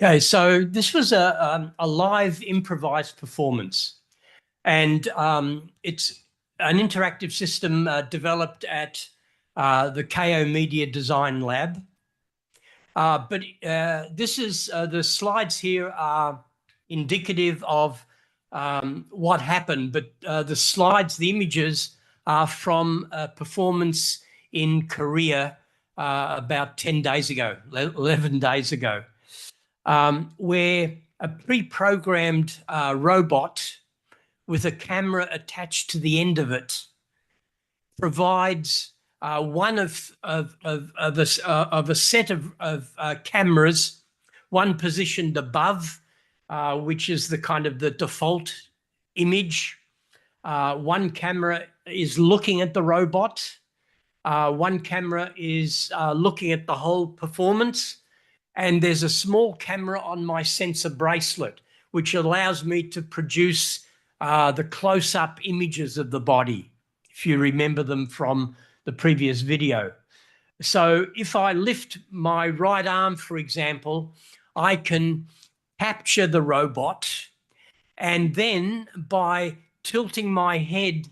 Okay, so this was a live improvised performance, and it's an interactive system developed at the KO Media Design Lab. But this is the slides here are indicative of what happened, but the slides, the images are from a performance in Korea about 10 days ago, 11 days ago, where a pre-programmed robot with a camera attached to the end of it provides one of a set of cameras, one positioned above, which is the kind of the default image. One camera is looking at the robot. One camera is looking at the whole performance. And there's a small camera on my sensor bracelet, which allows me to produce the close-up images of the body, if you remember them from the previous video. So if I lift my right arm, for example, I can capture the robot, and then by tilting my head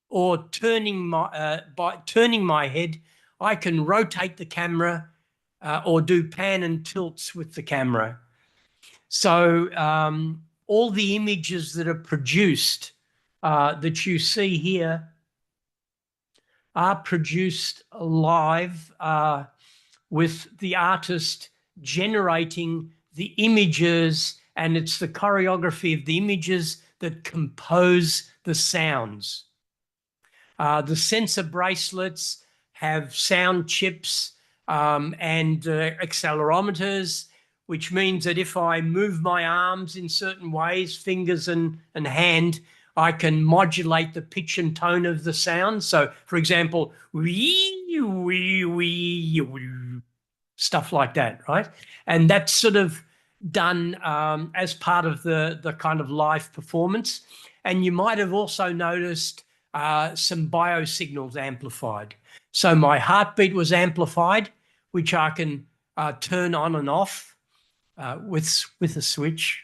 or turning my head, I can rotate the camera or do pan and tilts with the camera. So all the images that are produced that you see here are produced live with the artist generating the images, and it's the choreography of the images that compose the sounds. The sensor bracelets have sound chips and accelerometers, which means that if I move my arms in certain ways, fingers and hand, I can modulate the pitch and tone of the sound. So, for example, wee, wee, wee, wee, stuff like that, right? And that's sort of done as part of the kind of live performance. And you might have also noticed some biosignals amplified. So my heartbeat was amplified, which I can turn on and off with a switch.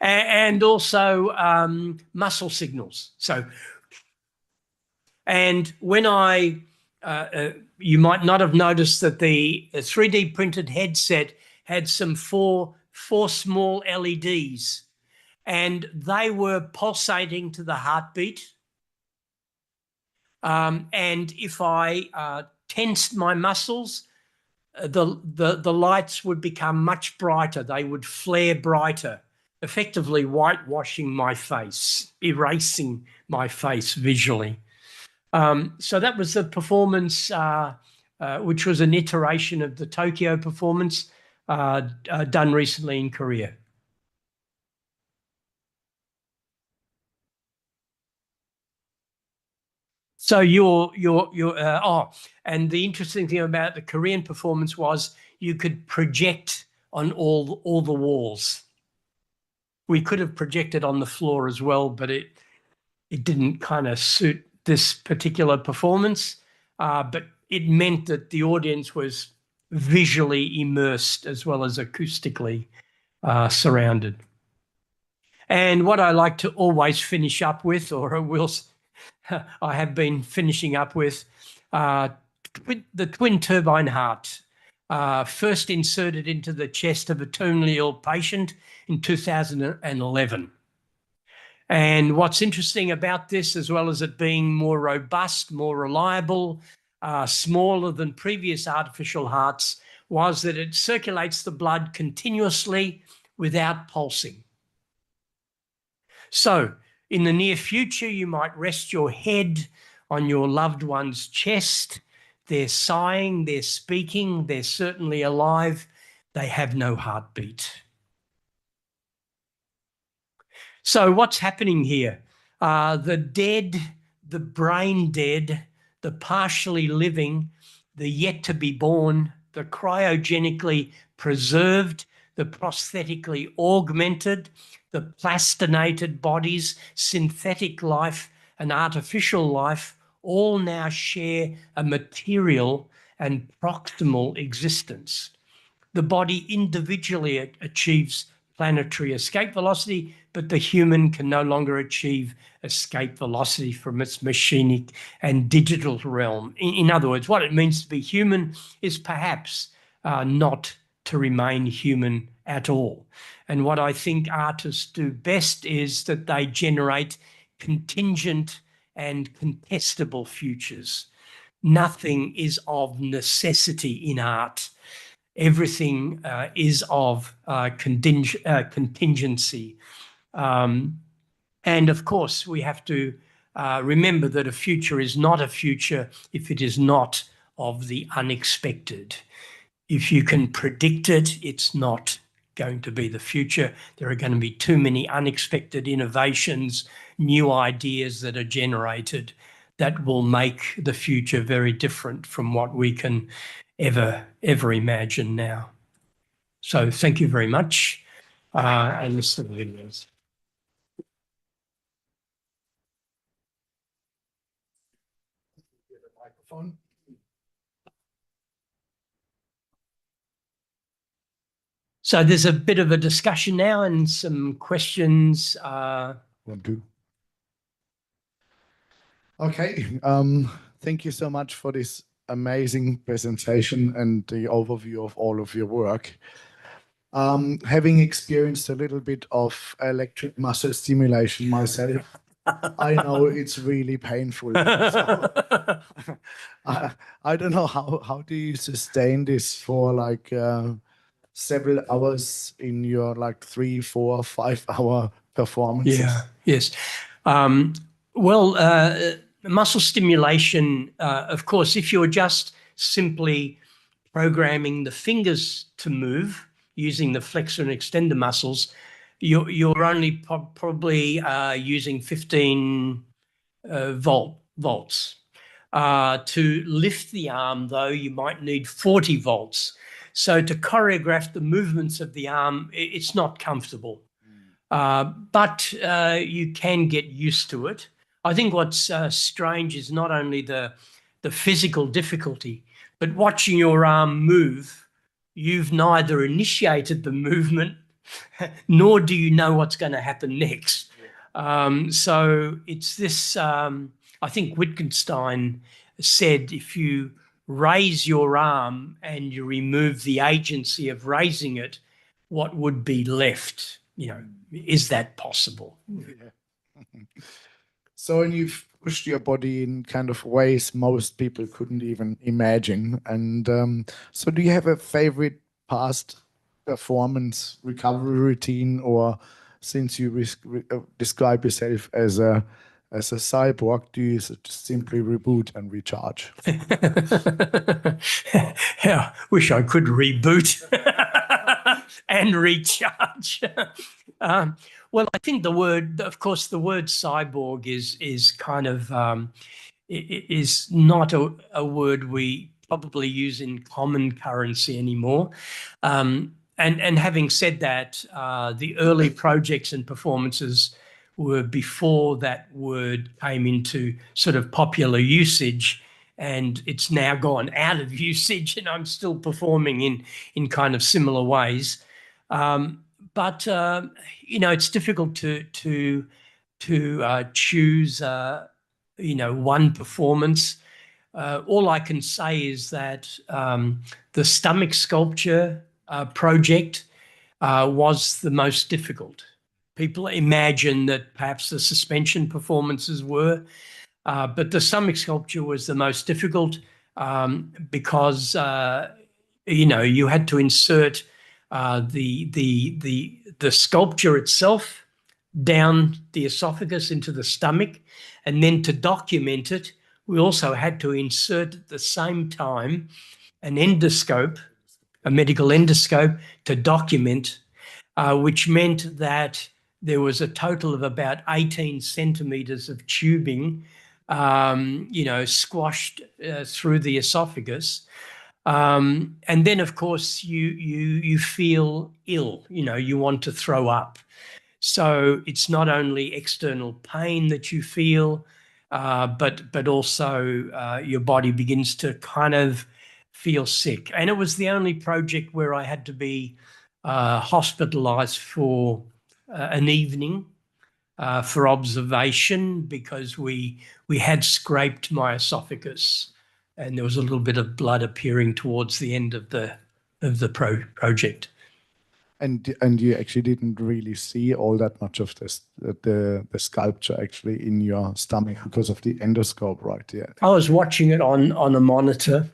And also muscle signals. So, and when you might not have noticed that the 3D printed headset had some four small LEDs, and they were pulsating to the heartbeat. And if I tensed my muscles, the lights would become much brighter. They would flare brighter, effectively whitewashing my face, erasing my face visually. So that was the performance, which was an iteration of the Tokyo performance done recently in Korea. So and the interesting thing about the Korean performance was you could project on all the walls. We could have projected on the floor as well, but it didn't kind of suit this particular performance. But it meant that the audience was visually immersed as well as acoustically surrounded. And what I like to always finish up with, or I have been finishing up with, the twin turbine heart, first inserted into the chest of a terminally ill patient in 2011. And what's interesting about this, as well as it being more robust, more reliable, smaller than previous artificial hearts, was that it circulates the blood continuously without pulsing. So in the near future, you might rest your head on your loved one's chest. They're sighing, they're speaking, they're certainly alive. They have no heartbeat. So what's happening here? The dead, the brain dead, the partially living, the yet to be born, the cryogenically preserved, the prosthetically augmented, the plastinated bodies, synthetic life and artificial life all now share a material and proximal existence. The body individually achieves planetary escape velocity, but the human can no longer achieve escape velocity from its machinic and digital realm. In other words, what it means to be human is perhaps not to remain human at all. And what I think artists do best is that they generate contingent and contestable futures. Nothing is of necessity in art. Everything is of contingency. And of course, we have to remember that a future is not a future if it is not of the unexpected. If you can predict it, it's not going to be the future. There are going to be too many unexpected innovations, new ideas that are generated that will make the future very different from what we can ever imagine now. So thank you very much. And listen to the videos. Microphone. So there's a bit of a discussion now and some questions. One, two. Okay. Thank you so much for this amazing presentation and the overview of all of your work. Having experienced a little bit of electric muscle stimulation myself, I know it's really painful. So, I don't know how do you sustain this for like several hours in your like 3, 4, 5 hour performances? Yeah, yes. Well, muscle stimulation, of course, if you're just simply programming the fingers to move using the flexor and extender muscles, you're only probably using 15 volts. To lift the arm, though, you might need 40 volts. So to choreograph the movements of the arm, it's not comfortable. But you can get used to it. I think what's strange is not only the physical difficulty, but watching your arm move. You've neither initiated the movement, nor do you know what's going to happen next. So it's this, I think Wittgenstein said, if you raise your arm and you remove the agency of raising it, what would be left? You know, is that possible? Yeah. So, and you've pushed your body in kind of ways most people couldn't even imagine. And so do you have a favorite past performance recovery routine, or since you describe yourself as a cyborg, do you just simply reboot and recharge? Yeah, wish I could reboot and recharge. Well, I think the word, of course, the word cyborg is kind of is not a word we probably use in common currency anymore. And having said that, the early projects and performances were before that word came into sort of popular usage, and it's now gone out of usage, and I'm still performing in kind of similar ways. But you know, it's difficult to choose one performance. All I can say is that the stomach sculpture project was the most difficult. People imagine that perhaps the suspension performances were, but the stomach sculpture was the most difficult because you had to insert the sculpture itself down the esophagus into the stomach, and then to document it, we also had to insert at the same time an endoscope, a medical endoscope, to document, which meant that there was a total of about 18 centimeters of tubing, squashed through the esophagus. And then, of course, you feel ill, you want to throw up. So it's not only external pain that you feel, but also your body begins to kind of feel sick. And it was the only project where I had to be hospitalized for an evening for observation, because we had scraped my esophagus and there was a little bit of blood appearing towards the end of the project. And you actually didn't really see all that much of this, the sculpture actually in your stomach because of the endoscope, right? Yeah. I was watching it on a monitor,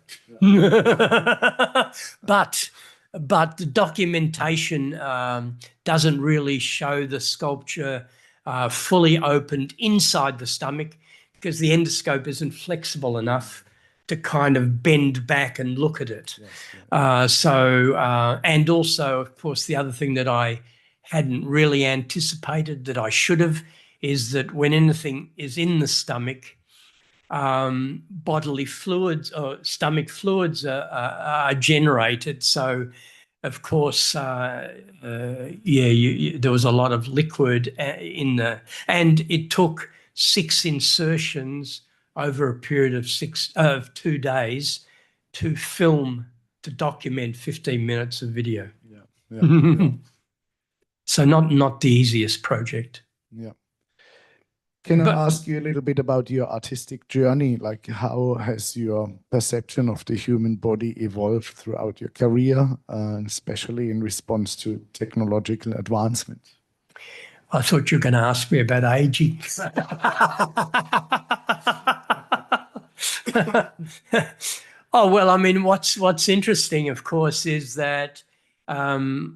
but the documentation doesn't really show the sculpture fully opened inside the stomach, because the endoscope isn't flexible enough to kind of bend back and look at it. Yes, yeah. And also, of course, the other thing that I hadn't really anticipated that I should have is that when anything is in the stomach, bodily fluids or stomach fluids are generated. So, of course, there was a lot of liquid in the, and it took 6 insertions over a period of 2 days to film, to document 15 minutes of video. Yeah. So not the easiest project. Yeah. Can I But- ask you a little bit about your artistic journey? Like, how has your perception of the human body evolved throughout your career, especially in response to technological advancements? I thought you were going to ask me about aging. Oh, well, I mean, what's interesting, of course, is that I've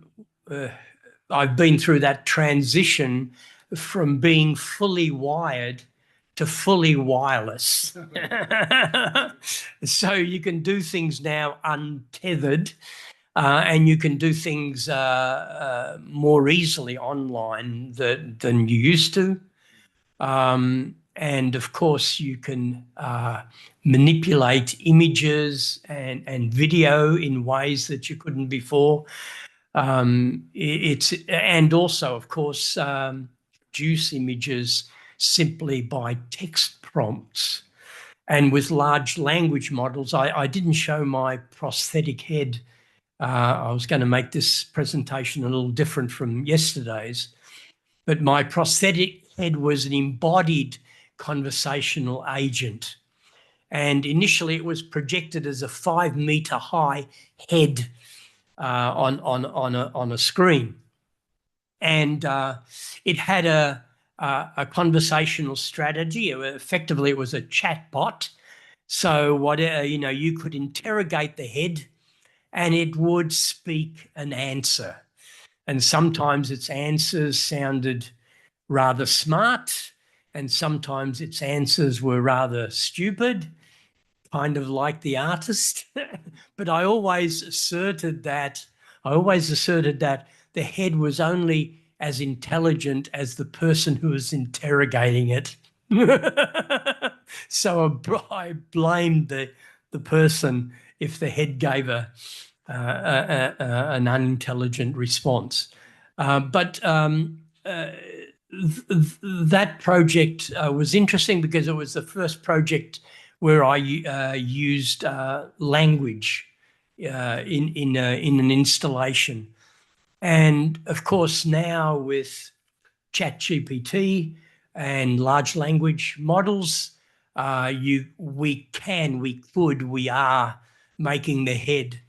been through that transition from being fully wired to fully wireless. So you can do things now untethered, and you can do things more easily online than you used to. And of course, you can manipulate images and video in ways that you couldn't before. And also, of course, produce images simply by text prompts. And with large language models, I didn't show my prosthetic head. I was going to make this presentation a little different from yesterday's, but my prosthetic head was an embodied conversational agent. And initially it was projected as a 5-meter high head on a screen. And it had a conversational strategy. Effectively, it was a chat bot. So you could interrogate the head and it would speak an answer. And sometimes its answers sounded rather smart, and sometimes its answers were rather stupid, kind of like the artist. But I always asserted that the head was only as intelligent as the person who was interrogating it. So I blamed the person if the head gave an unintelligent response. But that project was interesting because it was the first project where I used language in an installation. And of course, now with ChatGPT and large language models, we are making the head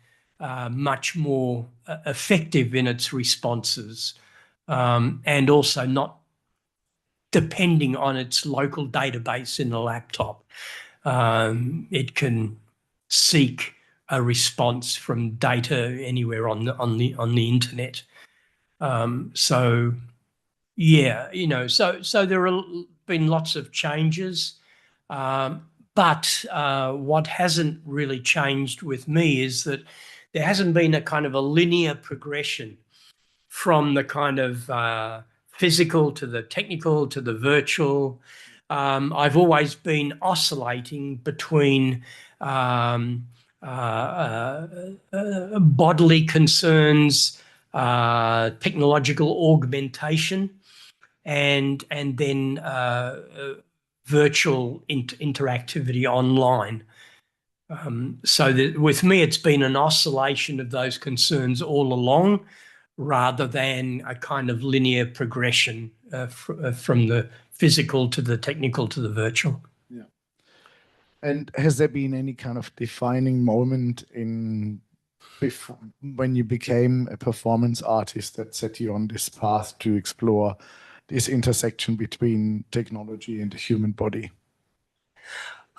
much more effective in its responses, and also not depending on its local database in the laptop. It can seek a response from data anywhere on the internet. So there have been lots of changes, but what hasn't really changed with me is that there hasn't been a kind of a linear progression from the kind of physical to the technical to the virtual. I've always been oscillating between bodily concerns, technological augmentation, and then virtual interactivity online. So with me, it's been an oscillation of those concerns all along, rather than a kind of linear progression from the physical to the technical to the virtual. Yeah. And has there been any kind of defining moment when you became a performance artist that set you on this path to explore this intersection between technology and the human body?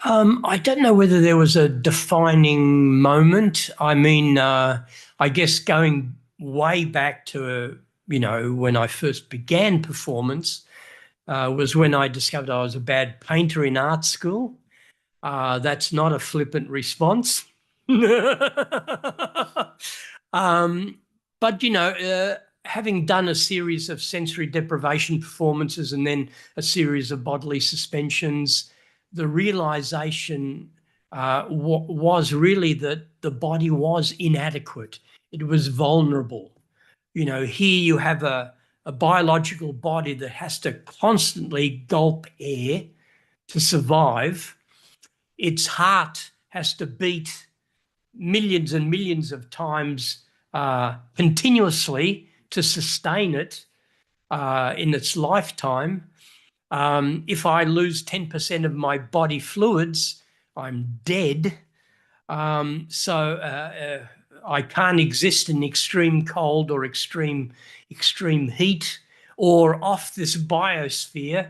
I don't know whether there was a defining moment. I mean, I guess going way back to, when I first began performance was when I discovered I was a bad painter in art school. That's not a flippant response. But, having done a series of sensory deprivation performances and then a series of bodily suspensions, the realization was really that the body was inadequate. It was vulnerable. Here you have a biological body that has to constantly gulp air to survive. Its heart has to beat millions and millions of times continuously to sustain it in its lifetime. If I lose 10% of my body fluids, I'm dead. So I can't exist in extreme cold or extreme heat, or off this biosphere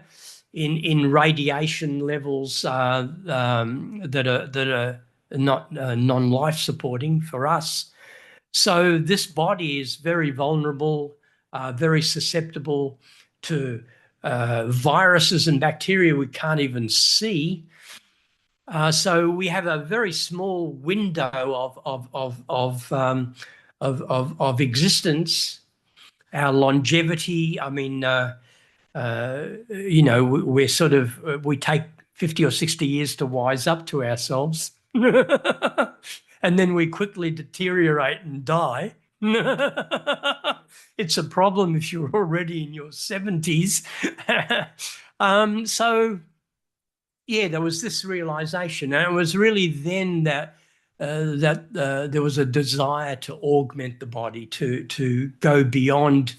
in radiation levels that are not non-life supporting for us. So this body is very vulnerable, very susceptible to viruses and bacteria we can't even see. So we have a very small window of existence. Our longevity, I mean, you know, we take 50 or 60 years to wise up to ourselves. And then we quickly deteriorate and die. It's a problem if you're already in your 70s. So, yeah, there was this realization, and it was really then that there was a desire to augment the body, to go beyond,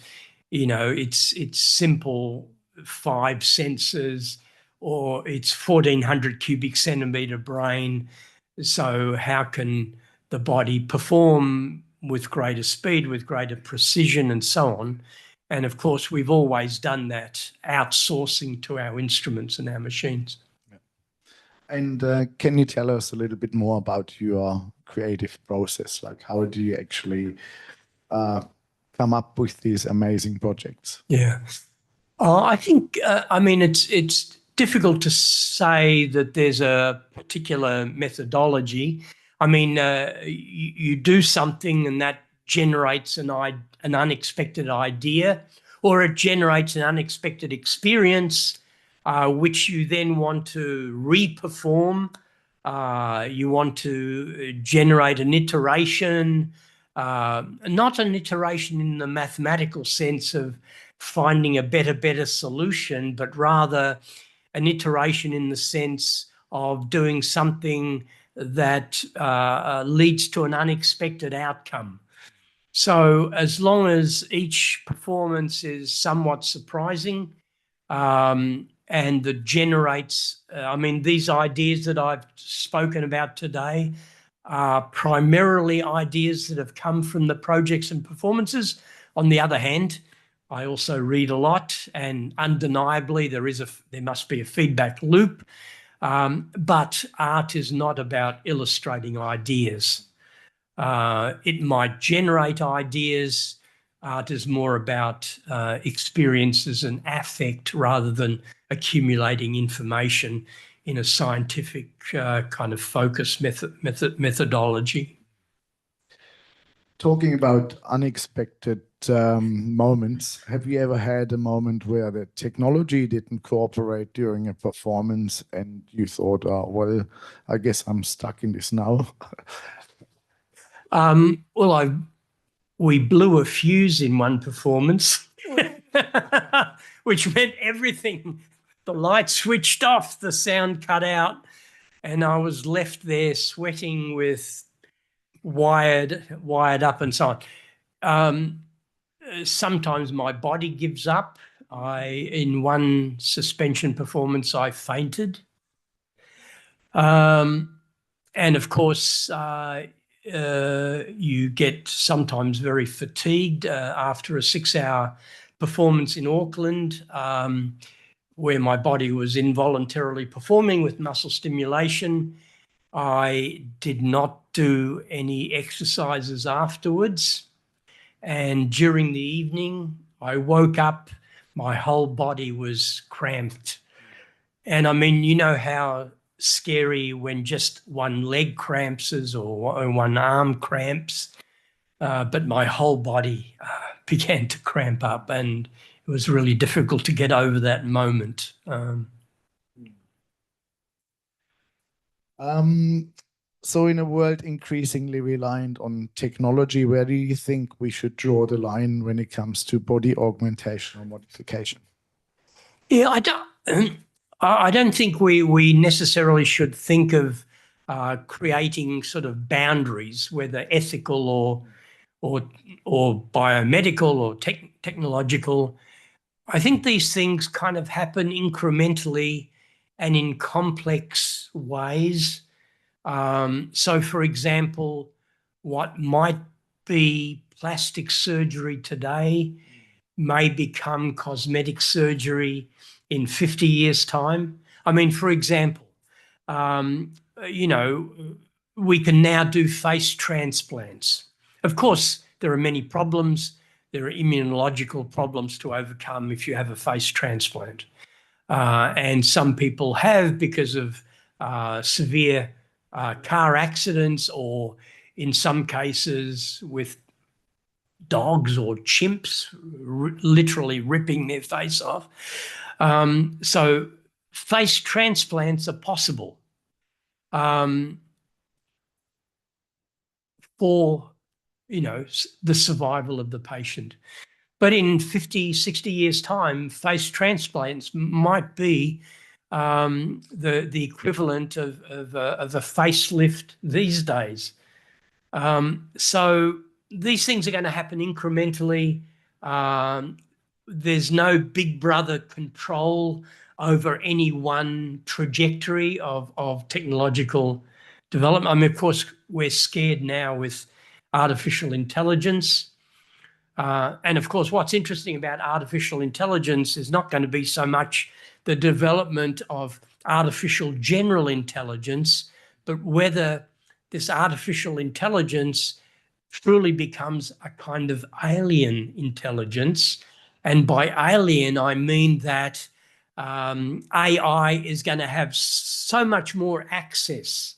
you know, its simple 5 senses or its 1,400 cubic centimeter brain. So how can the body perform with greater speed, with greater precision, and so on? And of course, we've always done that, outsourcing to our instruments and our machines. And can you tell us a little bit more about your creative process? Like, how do you actually come up with these amazing projects? Yeah. I think, I mean, it's difficult to say that there's a particular methodology. I mean, you do something and that generates an unexpected idea, or it generates an unexpected experience, which you then want to re-perform. You want to generate an iteration, not an iteration in the mathematical sense of finding a better solution, but rather an iteration in the sense of doing something that leads to an unexpected outcome. So as long as each performance is somewhat surprising and that generates, I mean, these ideas that I've spoken about today are primarily ideas that have come from the projects and performances. On the other hand, I also read a lot, and undeniably there must be a feedback loop. But art is not about illustrating ideas. It might generate ideas. Art is more about experiences and affect rather than accumulating information in a scientific kind of focus methodology. Talking about unexpected moments, have you ever had a moment where the technology didn't cooperate during a performance and you thought, oh, well, I guess I'm stuck in this now? Well, we blew a fuse in one performance, which meant everything, the light switched off, the sound cut out, and I was left there sweating with wired up and so on. Sometimes my body gives up. In one suspension performance, I fainted. And of course, you get sometimes very fatigued after a 6-hour performance in Auckland, where my body was involuntarily performing with muscle stimulation. I did not do any exercises afterwards. And during the evening, I woke up, my whole body was cramped. And I mean, you know how scary when just one leg cramps or one arm cramps, but my whole body began to cramp up, and it was really difficult to get over that moment. So in a world increasingly reliant on technology, where do you think we should draw the line when it comes to body augmentation or modification? Yeah, I don't think we necessarily should think of creating sort of boundaries, whether ethical or biomedical or technological. I think these things kind of happen incrementally and in complex ways. So, for example, what might be plastic surgery today may become cosmetic surgery in 50 years' time. I mean, for example, you know, we can now do face transplants. Of course, there are many problems. There are immunological problems to overcome if you have a face transplant. And some people have because of severe car accidents, or in some cases with dogs or chimps literally ripping their face off. So face transplants are possible for, you know, the survival of the patient. But in 50, 60 years' time, face transplants might be the equivalent of a facelift these days. So these things are going to happen incrementally. There's no big brother control over any one trajectory of technological development. I mean, of course, we're scared now with artificial intelligence. And of course, what's interesting about artificial intelligence is not going to be so much the development of artificial general intelligence, but whether this artificial intelligence truly becomes a kind of alien intelligence. And by alien, I mean that AI is going to have so much more access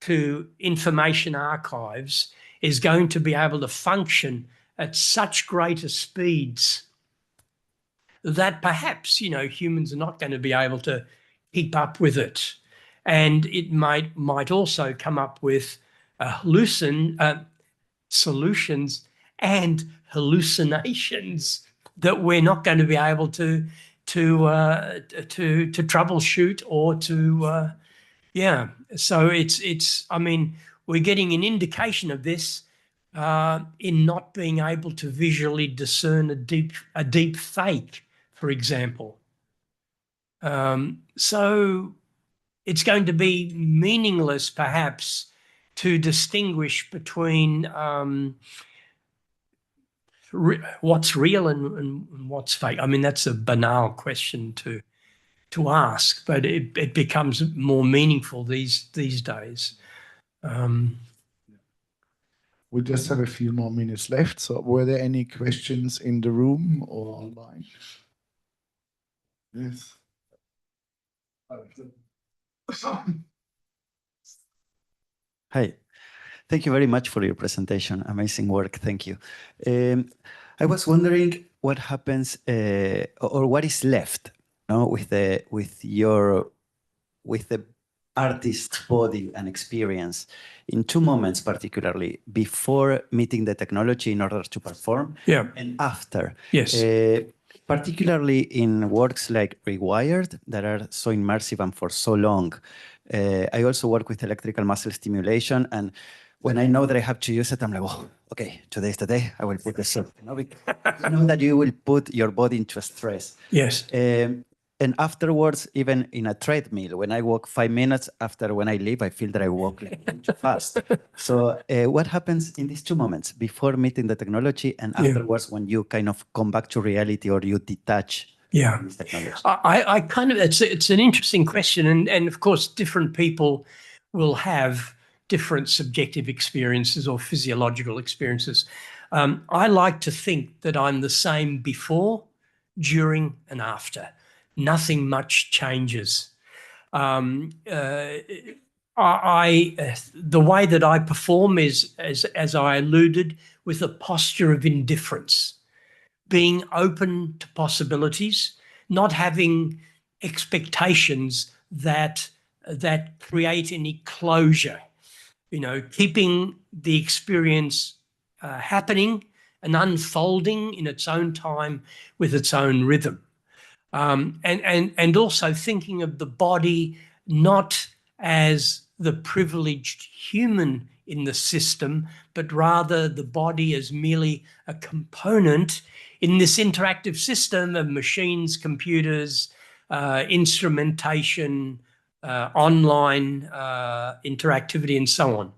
to information archives, is going to be able to function at such greater speeds that perhaps, you know, humans are not going to be able to keep up with it. And it might also come up with solutions and hallucinations that we're not going to be able to troubleshoot or to yeah. So it's I mean, we're getting an indication of this in not being able to visually discern a deep fake, for example. So it's going to be meaningless, perhaps, to distinguish between what's real and what's fake. I mean, that's a banal question to ask, but it becomes more meaningful these days. We just have a few more minutes left. So were there any questions in the room or online? Yes. Hi. Thank you very much for your presentation. Amazing work. Thank you. I was wondering what happens or what is left, no, with the artist's body and experience in two moments, particularly before meeting the technology in order to perform, and after. Yes. Particularly in works like Rewired that are so immersive and for so long. I also work with electrical muscle stimulation, and when I know that I have to use it, I'm like, oh, okay, today's the day, I will put this up. You know, because you know that you will put your body into stress. Yes. And afterwards, even in a treadmill, when I walk 5 minutes after when I leave, I feel that I walk too fast. So what happens in these two moments, before meeting the technology and afterwards, when you kind of come back to reality or you detach from this technology? I kind of, it's an interesting question. And of course, different people will have different subjective experiences or physiological experiences. I like to think that I'm the same before, during, and after. Nothing much changes. The way that I perform is, as I alluded, with a posture of indifference, being open to possibilities, not having expectations that create any closure. You know, keeping the experience happening and unfolding in its own time with its own rhythm. And also thinking of the body not as the privileged human in the system, but rather the body as merely a component in this interactive system of machines, computers, instrumentation, online interactivity, and so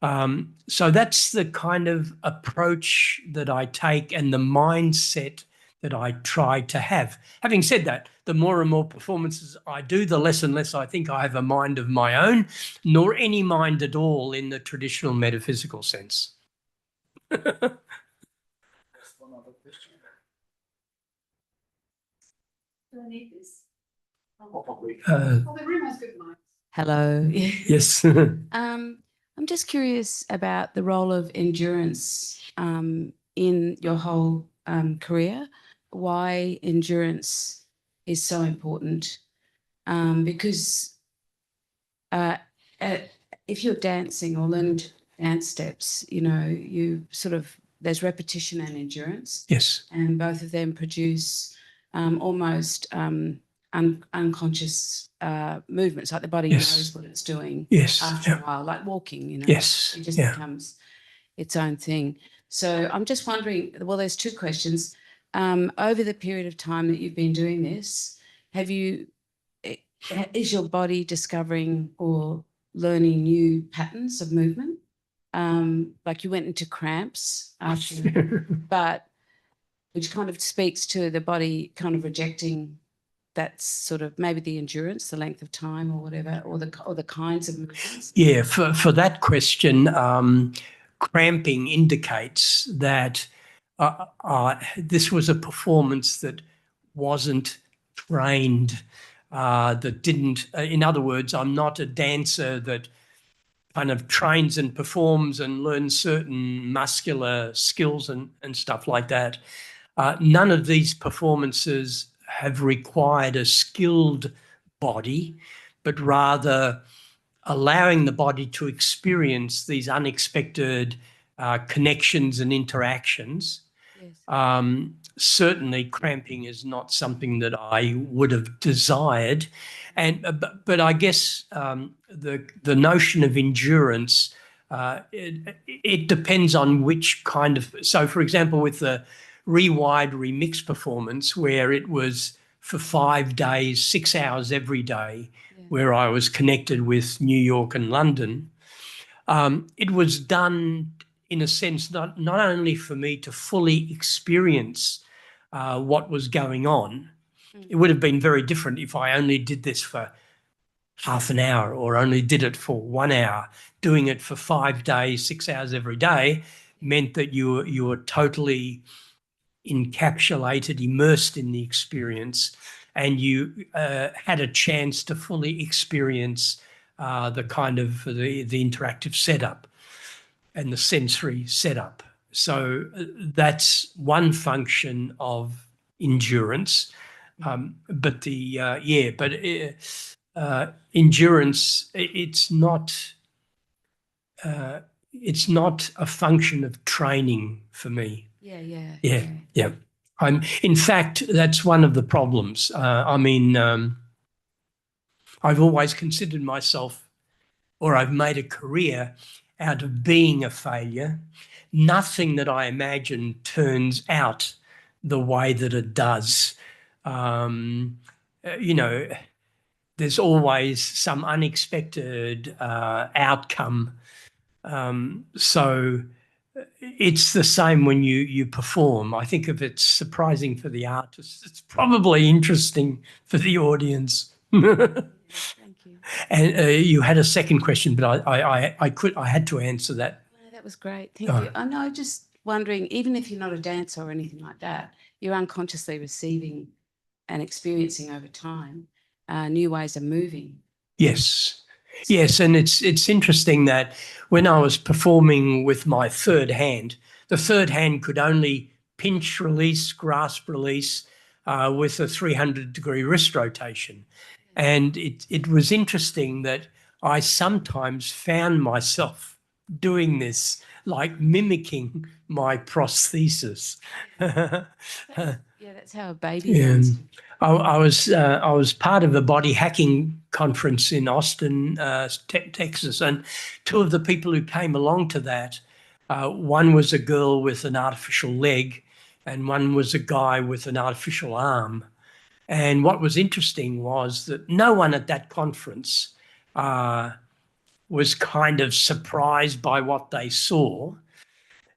on. So that's the kind of approach that I take and the mindset that I try to have. Having said that, the more and more performances I do, the less and less I think I have a mind of my own, nor any mind at all in the traditional metaphysical sense. Hello. Yes. I'm just curious about the role of endurance in your whole career. Why endurance is so important? Because if you're dancing or learning dance steps, you know, there's repetition and endurance. Yes. And both of them produce almost unconscious movements, like the body knows what it's doing after a while, like walking, you know. Yes. It just becomes its own thing. So I'm just wondering, well, there's two questions. Over the period of time that you've been doing this, is your body discovering or learning new patterns of movement? Like you went into cramps after, but which kind of speaks to the body kind of rejecting that sort of maybe the endurance, the length of time or whatever, or the kinds of movements? Yeah, for that question, cramping indicates that this was a performance that wasn't trained, that didn't, in other words, I'm not a dancer that kind of trains and performs and learns certain muscular skills and stuff like that. None of these performances have required a skilled body, but rather allowing the body to experience these unexpected connections and interactions. Yes. Certainly cramping is not something that I would have desired. But I guess the notion of endurance, it depends on which kind of, so for example, with the Rewired Remix performance, where it was for 5 days, 6 hours every day, where I was connected with New York and London, it was done in a sense not only for me to fully experience what was going on. It would have been very different if I only did this for half an hour or only did it for 1 hour. Doing it for 5 days, 6 hours every day meant that you were totally encapsulated, immersed in the experience, and you had a chance to fully experience the kind of the interactive setup and the sensory setup. So that's one function of endurance. But endurance, it's not a function of training for me. Yeah. In fact, that's one of the problems. I've always considered myself, or I've made a career out of being a failure. Nothing that I imagine turns out the way that it does. There's always some unexpected outcome. So it's the same when you perform. I think if it's surprising for the artist, it's probably interesting for the audience. Thank you. And you had a second question, but I had to answer that. No, that was great. Thank you. I know, just wondering, even if you're not a dancer or anything like that, you're unconsciously receiving and experiencing over time new ways of moving. Yes. Yes, and it's interesting that when I was performing with my third hand, the third hand could only pinch release, grasp release with a 300-degree wrist rotation. And it was interesting that I sometimes found myself doing this, like mimicking my prosthesis. Yeah, that's how a baby learns. I was part of a body hacking conference in Austin, Texas, and two of the people who came along to that, one was a girl with an artificial leg, and one was a guy with an artificial arm. And what was interesting was that no one at that conference was kind of surprised by what they saw.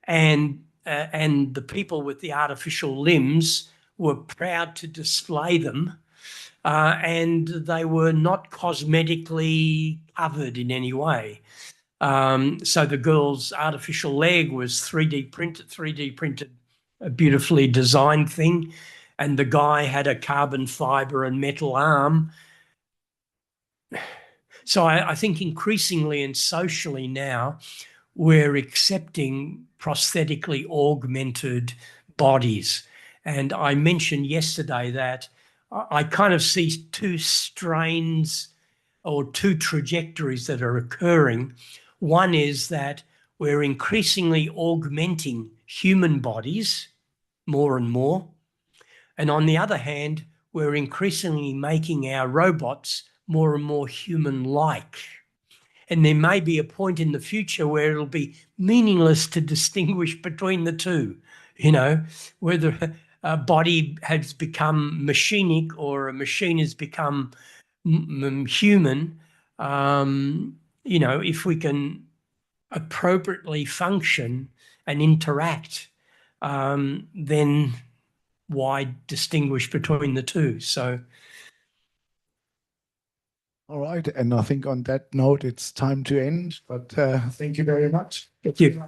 And the people with the artificial limbs were proud to display them. And they were not cosmetically covered in any way. So the girl's artificial leg was 3D printed, a beautifully designed thing. And the guy had a carbon fiber and metal arm. So I think increasingly and socially now, we're accepting prosthetically augmented bodies. And I mentioned yesterday that I kind of see two strains or two trajectories that are occurring. One is that we're increasingly augmenting human bodies more and more. And on the other hand, we're increasingly making our robots more and more human-like. And there may be a point in the future where it'll be meaningless to distinguish between the two, you know, whether a body has become machinic or a machine has become human. You know, if we can appropriately function and interact, then why distinguish between the two? So, all right, and I think on that note, it's time to end, but thank you very much. thank you.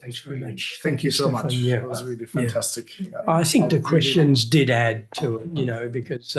Thanks very much. Thank you so much. Yeah. It was really fantastic. I think the questions did add to it, you know, because